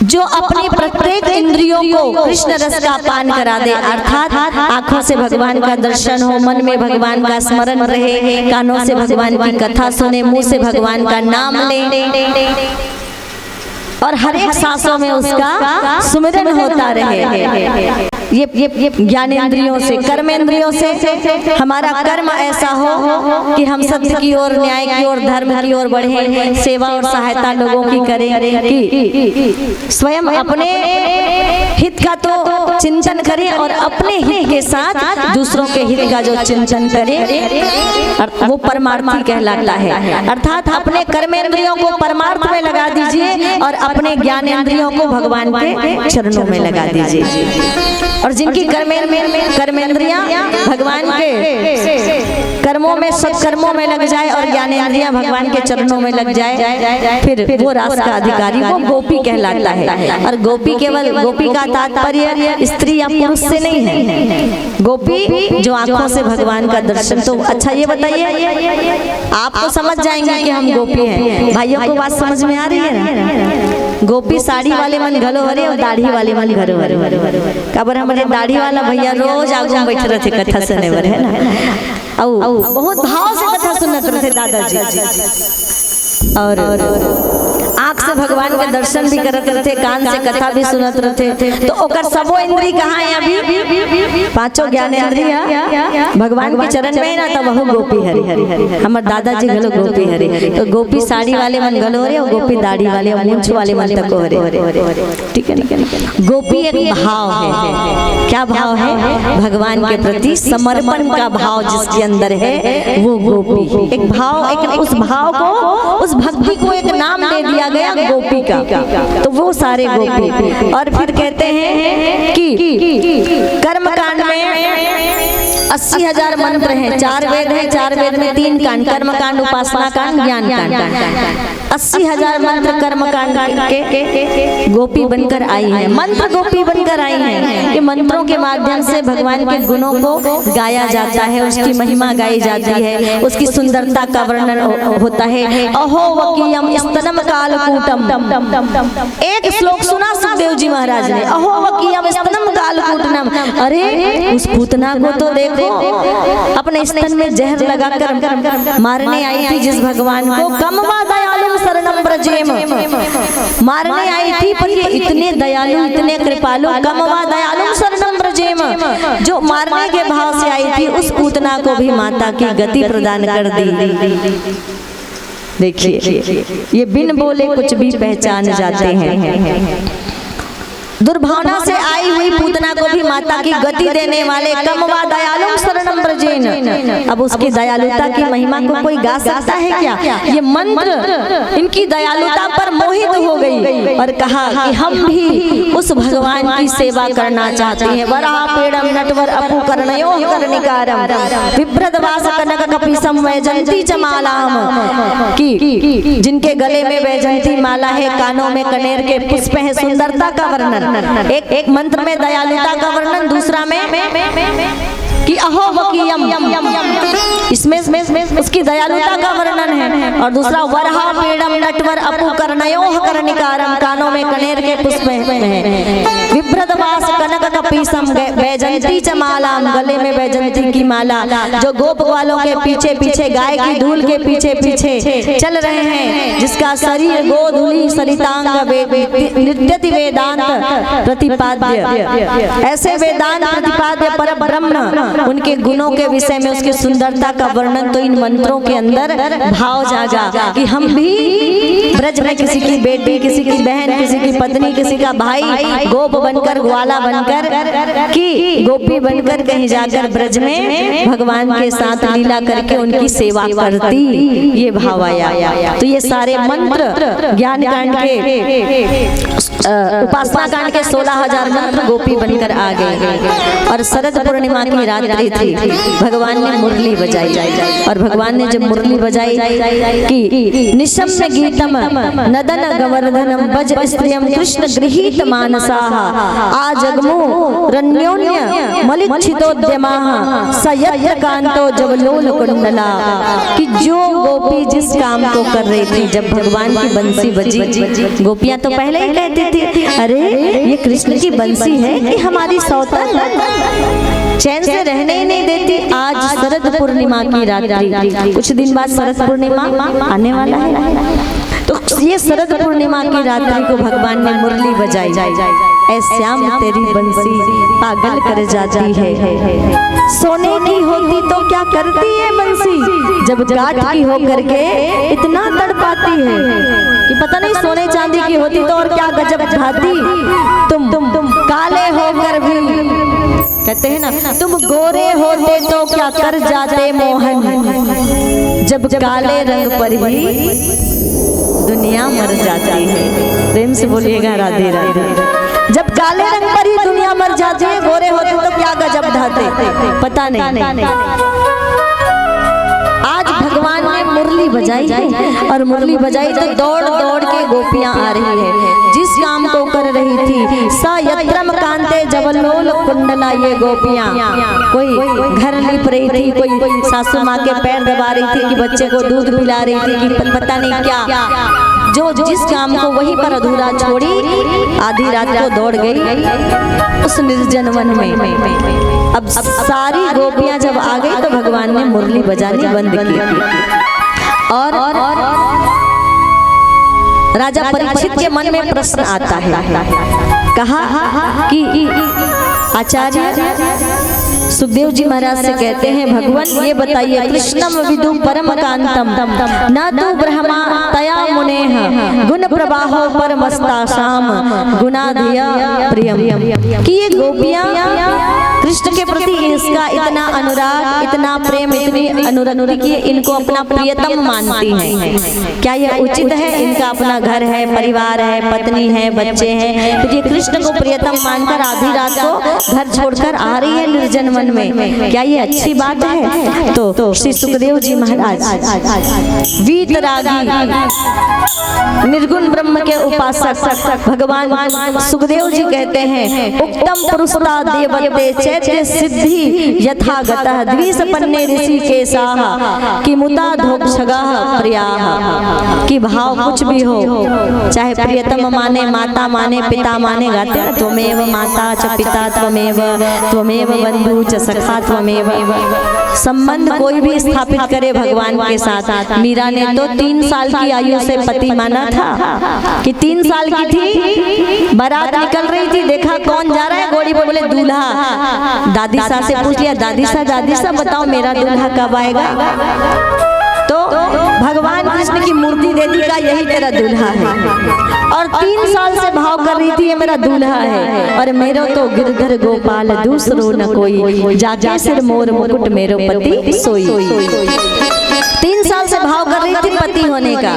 जो अपनी प्रत्येक इंद्रियों को कृष्ण रस का पान करा दे, अर्थात आंखों से भगवान का दर्शन हो, मन में भगवान का स्मरण रहे, कानों से भगवान की कथा सुने, मुंह से भगवान का नाम ले, और हर एक सांसों में उसका सुमिरन होता रहे। ये ज्ञानेंद्रियों से, कर्मेंद्रियों से हमारा कर्म ऐसा हो कि हम सत्य की ओर, न्याय की ओर, धर्म की ओर बढ़े, सेवा और सहायता लोगों की करें, कि स्वयं अपने हित का तो चिंतन करें और अपने हित के साथ दूसरों के हित का जो चिंतन करें, वो परमार्थी कहलाता है। अर्थात अपने कर्मेंद्रियों को परमार्थ में लगा दीजिए और अपने ज्ञानेंद्रियों को भगवान के चरणों में लगा दीजिए। और जिनकी कर्मेंद्रियां भगवान के कर्मों में सत्कर्मों में लग जाए और ज्ञानेंद्रियां भगवान के चरणों में लग जाए, फिर वो रास का अधिकारी वो गोपी कहलाता है। और गोपी केवल गोपी का तात्पर्य स्त्री या पुरुष से नहीं है, गोपी जो आंखों से भगवान का दर्शन। तो अच्छा ये बताइए, आप तो समझ जाएंगे कि हम गोपी हैं, भाइयों को बात समझ में आ रही है ना? गोपी साड़ी वाले मन घलो हरे और दाढ़ी वाले मन घरो हरे। कबर हमारे दाढ़ी वाला भैया रोज आगू में बैठे रहते कथा सुने बर, है ना? बहुत भाव से कथा सुनते रहते दादाजी, और आँख से भगवान के दर्शन भी करते रहते, कान से कथा भी सुनत रहते। तो ओकर सबो इंद्री कहाँ है अभी? पांचों ज्ञानेंद्रियां भगवान के चरण में ना, तो वह गोपी हरि। हमारे दादाजी गलो गोपी हरि। तो गोपी साड़ी वाले मन गलो हरे और गोपी दाढ़ी वाले और मूंछ वाले मन तक हरे। ठीक है ना? गोपी एक भाव है। क्या भाव है? भगवान के प्रति समर्पण का भाव जिसके अंदर है वो गोपी। एक भाव, एक उस भाव को, उस भक्ति को एक नाम दे दिया गया गोपी का, तो वो सारे गोपी। और फिर कहते हैं कि कर्मकांड में 80,000 मंत्र हैं, 4 वेद हैं, 4 वेद में 3 कांड, कर्मकांड, उपासना कांड, ज्ञान कांड। 80,000 मंत्र कर्मकांड के गोपी बनकर आई है, मंत्र गोपी बनकर आई है। कि मंत्रों के माध्यम से भगवान के गुणों को गाया जाता है, उसकी महिमा गाई जाती है, उसकी सुंदरता का वर्णन होता है। अहो वकीयम स्तनम कालकूटम, एक श्लोक सुना सुखदेव जी महाराज ने, अहो वकीयम स्तनम कालकूटम। अरे उस पूतना को तो देखो, अपने स्तन में जहर लगाकर मारने आई थी जिस भगवान को, कमवा दयालु शरणम ब्रजेम, मारने आई थी, पर ये इतने दयालु, इतने कृपालु, कमवा दयालु शरणम ब्रजेम, जो मारने के भाव से आई थी, उस पूतना को भी माता की गति प्रदान कर दी। देखिए, ये बिन बोले कुछ भी पहचान जाते हैं। दुर्भावना से आई हुई पूतना को भी माता की गति देने वाले कमवा दयालु शरणम ब्रजेन। अब उसकी दयालुता की महिमा को कोई गा सकता है क्या? ये मंत्र इनकी दयालुता पर मोहित हो गई और कहा कि हम भी उस भगवान की सेवा करना चाहते हैं। वराह पेड़म नटवर अपु कर्णयो कर्णिकारम विभ्रदवास कनक कपिसम वैजंती च मालाम, की जिनके गले में वैजंती माला है, कानों में कनेर के पुष्प है, सुंदरता का वर्णन। एक मंत्र में दयालुता का वर्णन, दूसरा में कि अहो वकीयम, इसमें उसकी दयालुता का वर्णन है, और दूसरा वरहा पेड़म नटवर अपु कर्णयो कर्णिकारम, कानों में कनेर के पुष्प है, विभ्रदवास कनक कपीसम वैजंती च मालाम, गले में वैजंती की माला। जो गोप वालों के पीछे पीछे, गाय की धूल के पीछे पीछे चल रहे हैं, जिसका शरीर गोधूली सरितांग नृत्यति वेदांत प्रतिपाद्य, ऐसे वेदांत प्रतिपाद्य पर ब्रह्म, उनके गुणों के विषय में, उसकी सुंदरता का वर्णन तो इन मंत्रों के अंदर भाव जागा कि हम भी ब्रज में किसी की बेटी, किसी की बहन, किसी की पत्नी, किसी का भाई, गोप बनकर, ग्वाला बनकर, कि गोपी बनकर कहीं जाकर ब्रज में भगवान के साथ लीला करके उनकी सेवा करती, ये भाव आया। तो ये सारे मंत्र ज्ञान कांड के, उपासना कांड के 16,000 मंत्र गोपी बनकर आ गए। और शरद पूर्णिमा की रात्रि थी, भगवान ने मुरली बजाई, और भगवान ने जब मुरली बजाई कि निशम्य गीतम नदन गवर्धनम भज स्त्रियम कृष्ण गृहीत मानसाः आजगमु रण्योन्य मलिच्छितोद्यमाः सयत्र कांतो जवलोल कुंडला, कि जो गोपी जिस काम को कर रही थी, जब भगवान की बंसी बजी, गोपियां तो पहले ही कहती थी, अरे ये कृष्ण की बंसी है कि हमारी सौतन चैन से रहने ही नहीं देती। आज शरद पूर्णिमा की रात्रि, कुछ दिन बाद शरद पूर्णिमा आने वाला है, तो ये शरद पूर्णिमा की रात्रि को भगवान ने मुरली बजाई, ऐ श्याम तेरी बंसी पागल कर जाती है। सोने की होती तो क्या करती है बंसी, जब गाठ की हो करके इतना तड़पाती है कि पता नहीं सोने चांदी की होती तो और क्या गजब ढाती। तुम काले होकर भी, कहते हैं ना, तुम गोरे होते तो क्या कर जाते मोहन, जब काले रंग पर ही दुनिया मर जाती है। प्रेम से बोलिएगा राधे राधे। जब काले रंग पर ही दुनिया मर जाती है, गोरे होते तो क्या गजब ढाते, पता नहीं। भगवान ने मुरली बजाई और मुरली बजाई तो दौड़ दौड़ के गोपियां आ रही है। जिस काम को कर रही थी सा यत्रम कांते जवलोल कुंडला, ये गोपियां कोई घर लिप रही थी, कोई सासू माँ के पैर दबा रही थी, कि बच्चे को दूध पिला रही थी, कि पता नहीं क्या, जो जिस काम को वहीं पर अधूरा छोड़ी आधी रात को दौड़ गई उस निर्जन वन में। अब सारी गोपियां जब आ गई तो भगवान ने मुरली बजानी बंद की और राजा परीक्षित के मन में प्रश्न आता है। कहा कि आचार्य सुखदेव जी महाराज से कहते हैं, भगवान ये बताइए, कृष्णम विदु परम कांतम न तु ब्रह्मा तया मुनेह गुण प्रवाहो परमस्तासाम गुणाधिया प्रियम, कि ये गोपियां कृष्ण के प्रति इसका इतना अनुराग, इतना प्रेम, इतनी अनुरक्ति कि इनको अपना प्रियतम मानती हैं। क्या यह उचित है? इनका अपना घर है, परिवार है, पत्नी है, बच्चे हैं, तो ये कृष्ण को प्रियतम मानकर आधी रात को घर छोड़कर आ रही है निर्जन वन में। क्या ये अच्छी बात है? तो श्री सुखदेव जी महाराज वीतरागी निर्गुण ब्रह्म के उपासक भगवान सुखदेव जी कहते हैं, उत्तम पुरुषता देवते चैत्य सिद्धि यथागतः द्विसपन्ने ऋषि के साह कि मुता धोक्षगाः प्रियाः, कि भाव कुछ भी हो, चाहे प्रियतम माने, माता माने, पिता माने, गाते हैं त्वमेव माता च पिता त्वमेव त्वमेव बंधु च सखा त्वमेव। संबंध कोई भी स्थापित करे भगवान के साथ। मीरा ने तो 3 साल की आयु से पति माना था, कि 3 साल की थी, बारात निकल रही थी, देखा कौन जा रहा है, घोड़ी पर बोले दूल्हा। दादी सा से पूछ लिया, दादी सा बताओ मेरा दूल्हा कब आएगा? तो भगवान कृष्ण की मूर्ति दे दी, का यही तेरा दूल्हा है। और 3 साल से भाव कर रही थी, ये मेरा दूल्हा है, और मेरो तो गिरधर गोपाल दूसरो न कोई, जाके सिर मोर मुकुट मेरो पति सोई। 3 साल से भाव कर रही थी पति होने का,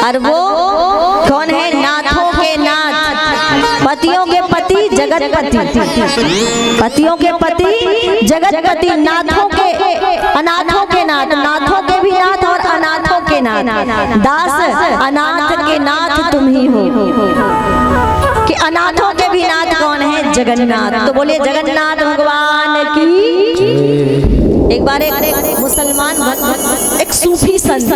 और वो कौन है? नाथों के नाथ, पतियों के पति, जगतपति, पतियों के पति, जगतपति, नाथों के, अनाथों के नाथ, नाथों के भी नाथ और अनाथों के नाथ। दास अनाथ के नाथ तुम ही हो, कि अनाथों के भी नाथ कौन है? जगन्नाथ। तो बोले जगन्नाथ भगवान की। एक बार एक मुसलमान, एक सूफी संत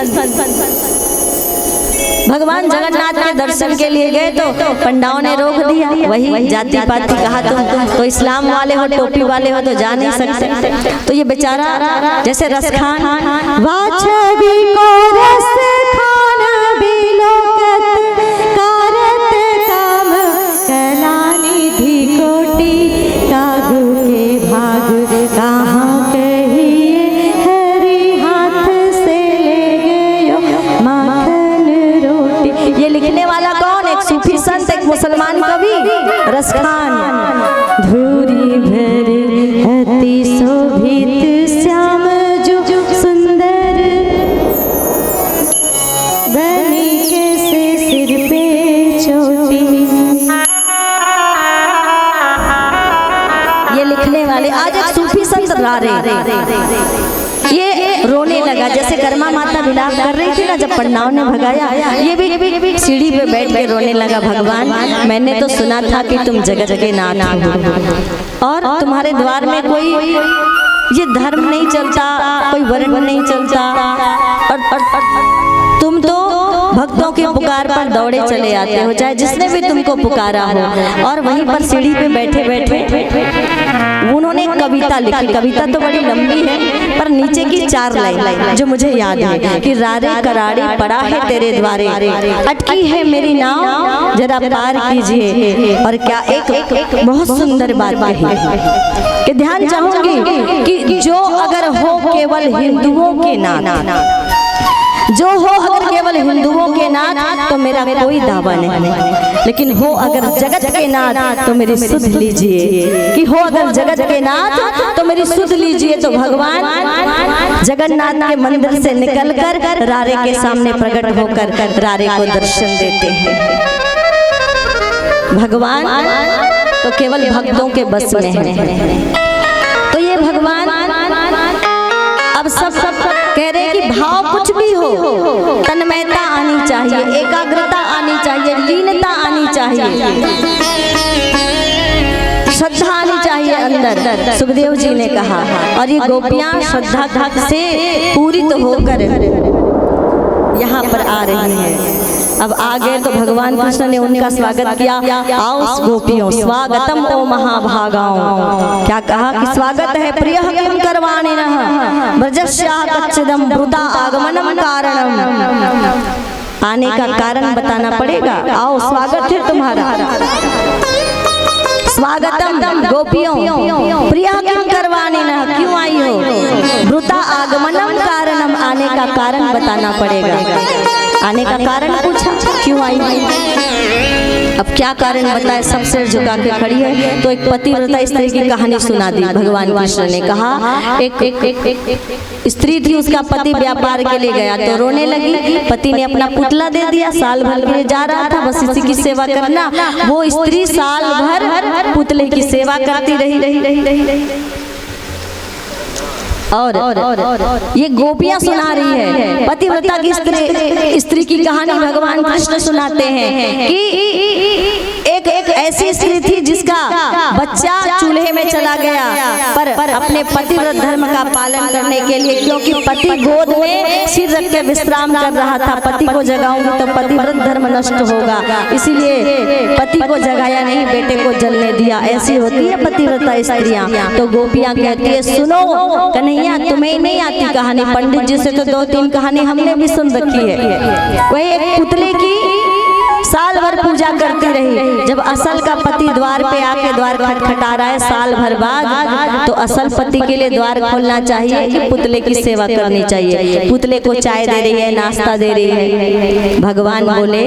भगवान जगन्नाथ के दर्शन के लिए गए, तो पंडाओं ने रोक दिया। वही जाति पाति कहा, तुम तो इस्लाम वाले हो, टोपी वाले हो, तो जा नहीं सकते। तो ये बेचारा जैसे रसखान वाछवी को रसखान बिलोकत कारत काम कलानिधि कोटि कागु के भाग कहाँ कहिए हरि हाथ से ले गयो माखन। ये लिखने वाला कौन? एक सूफी संत, एक मुसलमान कवि रसखान। धूरी भरी अति शोभित श्याम जो सुंदर बनी कैसे सिर पे चोटी। ये लिखने वाले आज एक सूफी संत गा रहे, ये रोने लगा, जैसे कर्मा माता विलाप कर रही थी ना जब पंडाओं ने भगाया, ये भी सीढ़ी पे बैठ के रोने लगा। भगवान मैंने तो सुना था कि तुम जगत के नाथ हो, और तुम्हारे द्वार में कोई ये धर्म नहीं चलता, कोई वर्ण नहीं चलता, और तुम तो भक्तों के पुकार पर दौड़े चले आते हो, चाहे जिसने भी तुमको पुकारा हो। और वहीं पर सीढ़ी पे बैठे बैठे उन्होंने कविता लिखी। कविता तो बड़ी लंबी है, पर नीचे की 4 लाइन जो मुझे याद है, कि रारे कराड़ी पड़ा है तेरे द्वारे, अटकी है मेरी नाव जरा पार कीजिए। और क्या एक बहुत सुंदर बात कही, कि ध्यान चाहूंगी कि जो अगर हो केवल हिंदुओं के नाथ, जो हो अगर केवल हिंदुओं के नाथ तो मेरा कोई दावा नहीं, लेकिन हो अगर जगत के नाथ तो मेरी सुध लीजिए, कि हो अगर जगत के नाथ तो मेरी सुध लीजिए। तो भगवान जगन्नाथ के मंदिर से निकलकर रारे के सामने प्रकट होकर रारे को दर्शन देते हैं। भगवान तो केवल भक्तों के बस में है। तो ये भगवान अब सब कह रहे हैं कि भाव हो तन्मयता आनी चाहिए, एकाग्रता आनी चाहिए, लीनता आनी चाहिए, श्रद्धा आनी चाहिए अंदर, सुखदेव जी ने कहा। और ये गोपियां श्रद्धा से पूरित होकर यहाँ पर आ रही हैं। अब आ गए तो भगवान कृष्ण ने उनका स्वागत किया। आओ गोपियों स्वागतम ओ महाभागाओ। क्या कहा कि स्वागत है प्रिय किम करवाणि नः ब्रजस्या कच्चिदम भूता आगमनम कारणम। आने का कारण बताना पड़ेगा। आओ स्वागत है तुम्हारा। स्वागतम गोपियों प्रिय किम करवाणि नः, क्यों आई हो? भूता आगमनम कारणम, आने का कारण बताना पड़ेगा। आने का कारण पूछा, क्यों आई? अब क्या कारण बताए? सब सिर झुका के खड़ी है। तो एक पतिव्रता स्त्री की कहानी सुना दी भगवान कृष्ण ने। कहा एक स्त्री थी, उसका पति व्यापार के लिए गया तो रोने लगी। पति ने अपना पुतला दे दिया, साल भर के लिए जा रहा था, बस इसी की सेवा करना। वो स्त्री साल भर पुतले की सेवा करती रही। और ये गोपियां सुना रही है, पतिव्रता की स्त्री की कहानी भगवान कृष्ण सुनाते हैं कि एक ऐसी स्त्री थी जिसका बच्चा चूल्हे में चला गया, पर अपने पतिव्रत धर्म का पालन करने के लिए, क्योंकि पति गोद में सिर रख के विश्राम कर रहा था, पति को जगाऊंगी तो पतिव्रत धर्म नष्ट होगा, इसीलिए पति को जगाया नहीं, बेटे को जलने दिया। ऐसी होती है पतिव्रता स्त्रियां। तो गोपियां कहती है सुनो कन्हैया, तुम्हें नहीं आती कहानी, पंडित जी से तो 2-3 कहानी हमने भी सुन रखी है। वही एक पुतले की साल भर पूजा करती रही। जब असल का पति द्वार पे आके द्वार खटखटा रहा है साल भर बाद, तो असल पति के लिए द्वार खोलना चाहिए कि पुतले की सेवा करनी चाहिए। पुतले को चाय दे रही है, नाश्ता दे रही है। भगवान बोले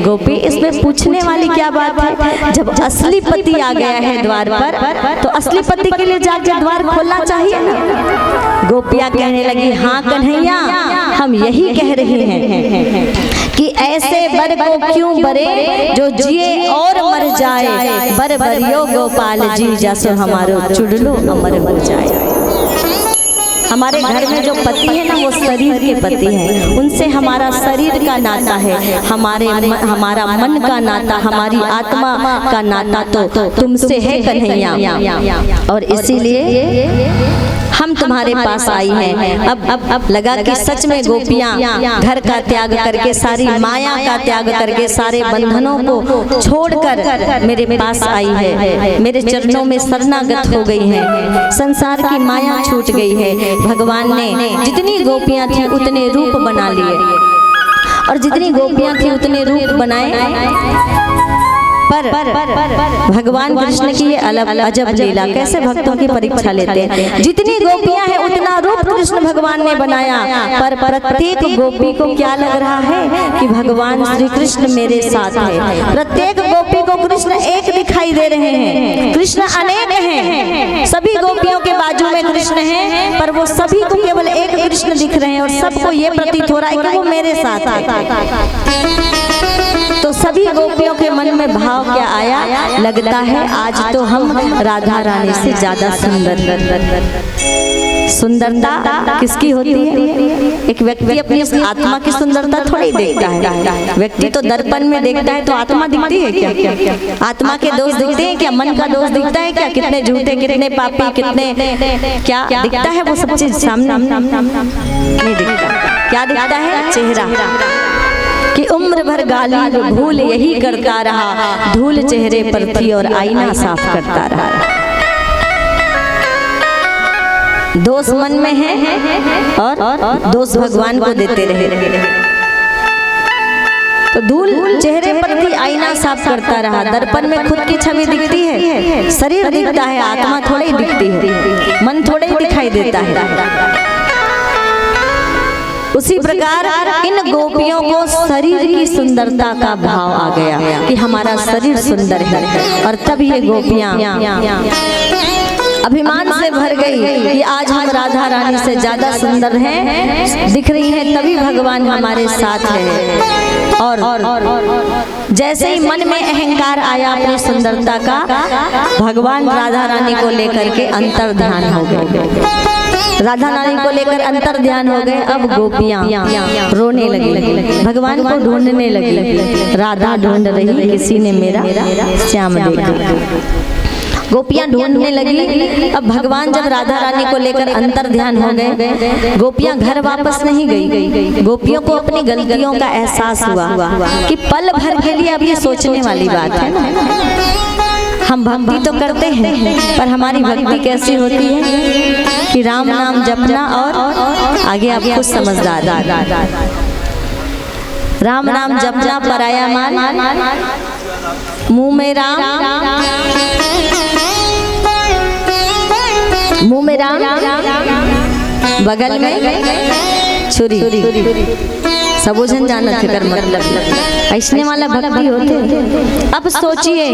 गोपी, इसमें पूछने वाली क्या बात है? जब असली पति आ गया है द्वार पर, तो असली पति के लिए जाके द्वार खोलना चाहिए ना। गोपियां कहने लगी हाँ कन्हैया, हम यही कह रहे हैं कि ऐसे बर को क्यों बरे जो जिए और मर जाए। बर बरियो गोपाल जी जसो हमारो चुड़लो अमर हो जाए। हमारे घर में जो पति है ना, वो शरीर के पति हैं, उनसे हमारा शरीर का नाता है, हमारा मन का नाता, हमारी आत्मा का नाता तो तुमसे है कन्हैया। और इसीलिए हम तुम्हारे पास आई हैं। अब लगा कि सच में गोपियां घर का त्याग करके, सारी माया का त्याग करके, सारे बंधनों को छोड़कर मेरे पास आई है, मेरे चरणों में शरणागत हो गई है, संसार की माया छूट गई है। भगवान ने जितनी गोपियां थी उतने रूप बना लिए, और जितनी गोपियां थी उतने रूप बनाए। पर भगवान कृष्ण की ये अजब लीला, कैसे भक्तों की परीक्षा लेते हैं। जितनी गोपियां हैं उतना रूप कृष्ण भगवान ने बनाया, पर प्रत्येक गोपी को क्या लग रहा है कि भगवान श्री कृष्ण मेरे साथ है। प्रत्येक गोपी को कृष्ण एक दिखाई दे रहे हैं, कृष्ण अनेक हैं। सभी गोपियों के बाजू में कृष्ण हैं, पर वो सभी को केवल एक कृष्ण दिख रहे हैं, और सबको ये प्रतीत हो रहा है कि वो मेरे साथ है। तो सभी गोपियों के मन में भाव क्या आया? लगता है आज तो हम राधा रानी से ज्यादा सुंदरता किसकी होती है? एक व्यक्ति अपनी आत्मा की सुंदरता थोड़ी देखता है। व्यक्ति तो दर्पण में देखता है तो आत्मा दिखती है क्या? आत्मा के दोष दिखते हैं क्या? मन का दोष दिखता है क्या? कितने झूठे, कितने पापी, कितने क्या दिखता है? वो सब चीज सामने नहीं दिखता। क्या दिखता है? चेहरा। कि उम्र भर गाली भूल यही करता रहा, धूल चेहरे पर थी और आईना साफ करता रहा। दोष मन में है और दोष भगवान को देते रहे। तो धूल चेहरे पर थी, आईना साफ करता रहा। दर्पण में खुद की छवि दिखती है, शरीर दिखता है, आत्मा थोड़ी ही दिखती है, मन थोड़े ही दिखाई देता है। उसी प्रकार इन गोपियों को शरीर की सुंदरता का भाव आ गया कि हमारा शरीर सुंदर है, और तब ये गोपियां अभिमान से भर गई कि आज हम राधा रानी से ज्यादा सुंदर हैं, दिख रही हैं, तभी भगवान हमारे साथ है। और जैसे ही मन में अहंकार आया अपनी सुंदरता का, भगवान राधा रानी को लेकर के अंतर्ध्यान हो गए। राधा रानी को लेकर अंतर ध्यान हो गए। अब गोपियां रोने लगी, भगवान को ढूंढने लगी। राधा ढूंढ रही, किसी ने मेरा श्याम देखा। गोपियां ढूंढने लगी। अब भगवान जब राधा रानी को लेकर अंतर ध्यान हो गए, गोपियां घर वापस नहीं गई। गोपियों को अपनी गलतियों का एहसास हुआ कि पल भर के लिए अब ये सोचने वाली बात है ना, हम भक्ति तो करते हैं पर हमारी भक्ति कैसी होती है कि राम नाम जपना और आगे आप खुद समझदार। राम नाम जपना पराया मान, मुंह में राम, मुंह में राम, बगल में छुरी। सबोजन जाना फिकर मतलब ऐसने वाला भक्ति होते। अब सोचिए,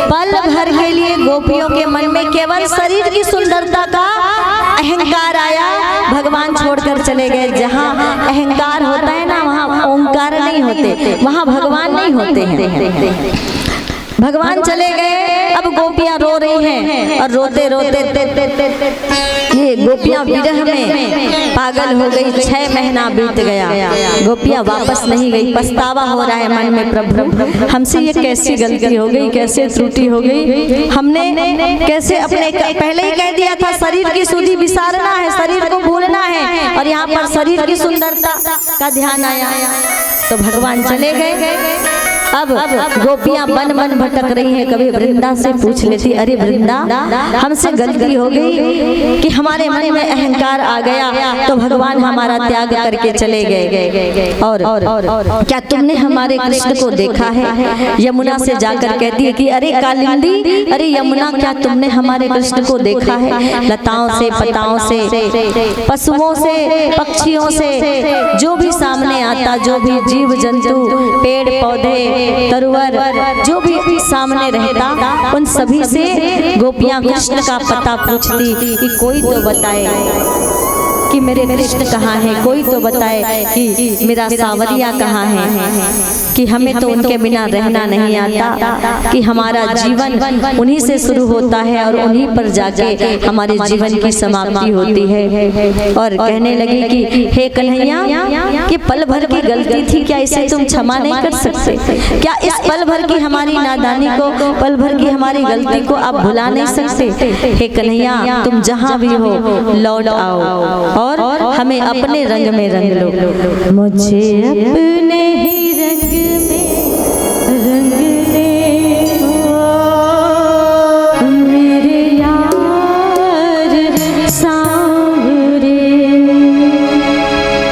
पल भर के लिए गोपियों के मन में केवल शरीर की सुंदरता का अहंकार आया, भगवान छोड़कर चले गए। जहाँ अहंकार होता है ना, वहाँ ओंकार नहीं होते, वहाँ भगवान नहीं होते हैं। भगवान चले गए। अब गोपियां रो रही हैं और रोते रोते ये गोपियां विरह में पागल हो गई। 6 महीना बीत गया, गोपियां वापस नहीं गई। पछतावा हो रहा है मन में, प्रभु हमसे ये कैसी गलती हो गई, कैसे त्रुटि हो गई, हमने कैसे अपने पहले ही कह दिया था शरीर की सुधि विसारना है, शरीर को भूलना है, और यहाँ पर शरीर की सुंदरता का ध्यान आया तो भगवान चले गए। अब गोपियां मन मन भटक रही हैं। कभी वृंदा से पूछ लेती, अरे वृंदा हमसे गलती हो गई कि हमारे मन में अहंकार आ गया तो भगवान हमारा त्याग करके चले गए। और क्या तुमने हमारे कृष्ण को देखा है? यमुना से जाकर कहती है कि अरे कालिंदी, अरे यमुना क्या तुमने हमारे कृष्ण को देखा है? लताओं से, पताओं से, पशुओं से, पक्षियों से, जो भी सामने आता, जो भी जीव जंतु, पेड़ पौधे, तरुवर, जो भी सामने रहता, उन सभी से गोपियां कृष्ण का पता पूछती कि कोई तो बताए कि मेरे कृष्ण कहाँ हैं, कोई तो बताए कि मेरा सावरिया कहाँ है, कि हमें तो उनके बिना रहना नहीं आता, कि हमारा जीवन उन्हीं से शुरू होता है और उन्हीं पर जाके हमारे जीवन की समाप्ति होती है। और कहने लगी कि हे कन्हैया, कि पल भर की गलती थी, क्या इसे तुम क्षमा नहीं कर सकते? क्या इस पल भर की हमारी नादानी को, पल भर की हमारी गलती को आप भुला नहीं सकते? हे कन्हैया, तुम जहाँ भी हो लौट आओ और हमें अपने रंग में रंग लो। मुझे अपने ही रंग में रंग ले मेरे यार सांवरे।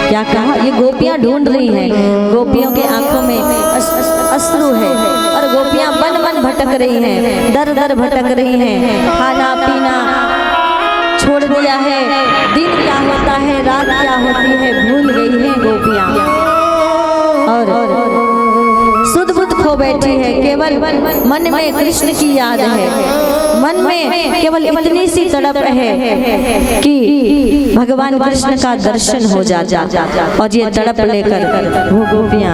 क्या कहा? ये गोपियां ढूंढ रही हैं, गोपियों के आंखों में अश्रु है और गोपियां मन मन भटक रही हैं, दर दर भटक रही हैं। खाना पीना छोड़ दिया है, दिन क्या होता है, रात क्या होती है, भूल गई है गोपियां और सुध बुध खो बैठी है। केवल मन में कृष्ण की याद है, मन में केवल इतनी सी तड़प है कि भगवान कृष्ण का दर्शन हो जाता। और ये तड़प लेकर वो गोपियां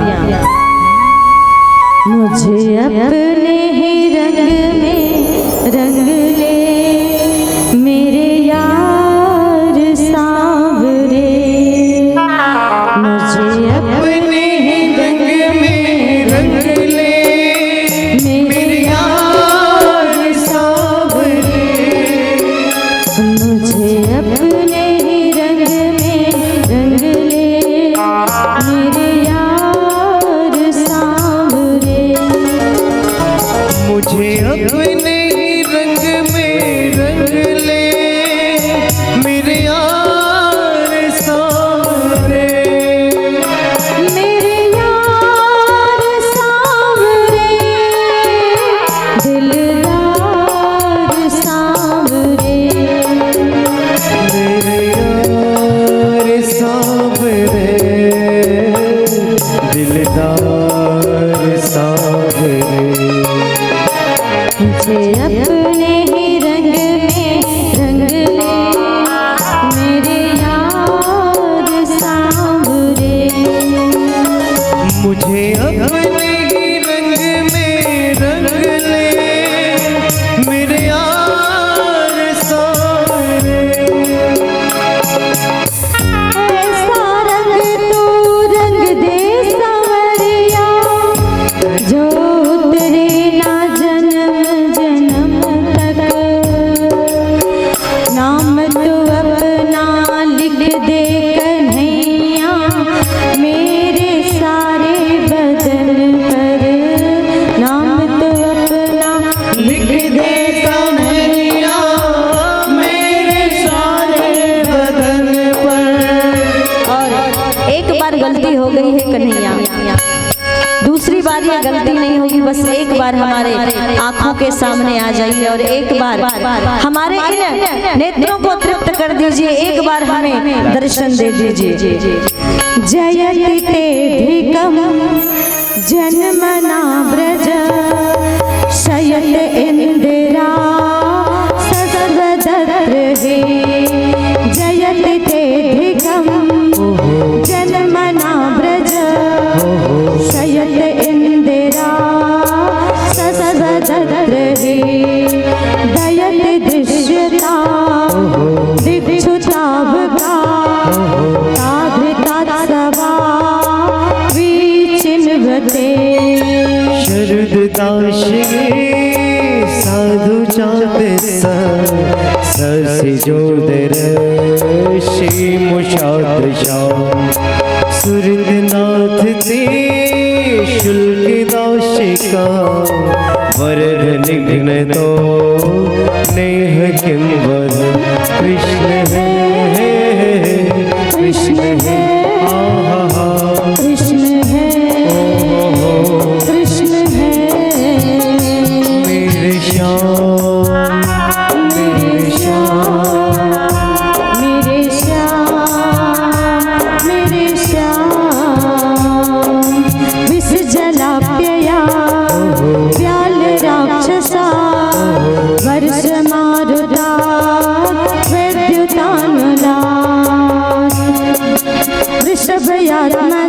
मुझे अपने ही रंग में रंग ले मेरे यार सांवरे। मुझे अपने ही रंग में रंग ले मेरे यार सांवरे। मुझे अपने ही रंग में रंग ले मेरे यार सांवरे। मुझे अपने ही रंग दे कन्हैया मेरे सारे बदन पर, नाम तो अपना लिख दे कन्हैया मेरे सारे बदन पर। और एक बार गलती हो गई है कन्हैया, दूसरी बार ये गलती नहीं होगी, बस एक बार हमारे आंखों के सामने आ जाइए और एक बार हमारे इन नेत्रों को तृप्त कर दीजिए, एक बार हमें दर्शन दे दीजिए। जयति तेधिकम जन्मना ब्रज शयत इंदिरा सर्वदत्र हे। जयति तेधिकम जन्मना ब्रज शयत इंदिरा सर्वदत्र हे। दयत दृश्यता दिक्षुतावका ताधृता सवा विचिन्वते। शरद दास साधु चाँद ससिजोदर श्री मुषाद श्याम। सुरनाथ ते शुल्क दास का वरद निघ्न तो नेह किम वर। कृष्ण है कृष्ण है आहा कृष्ण है कृष्ण है मेरे श्याम मेरे श्याम मेरे श्याम मेरे श्याम। विष जलाप्यया व्याल राक्षसा वर्ष मारुता वैद्युतानुला। वृषभयात्मा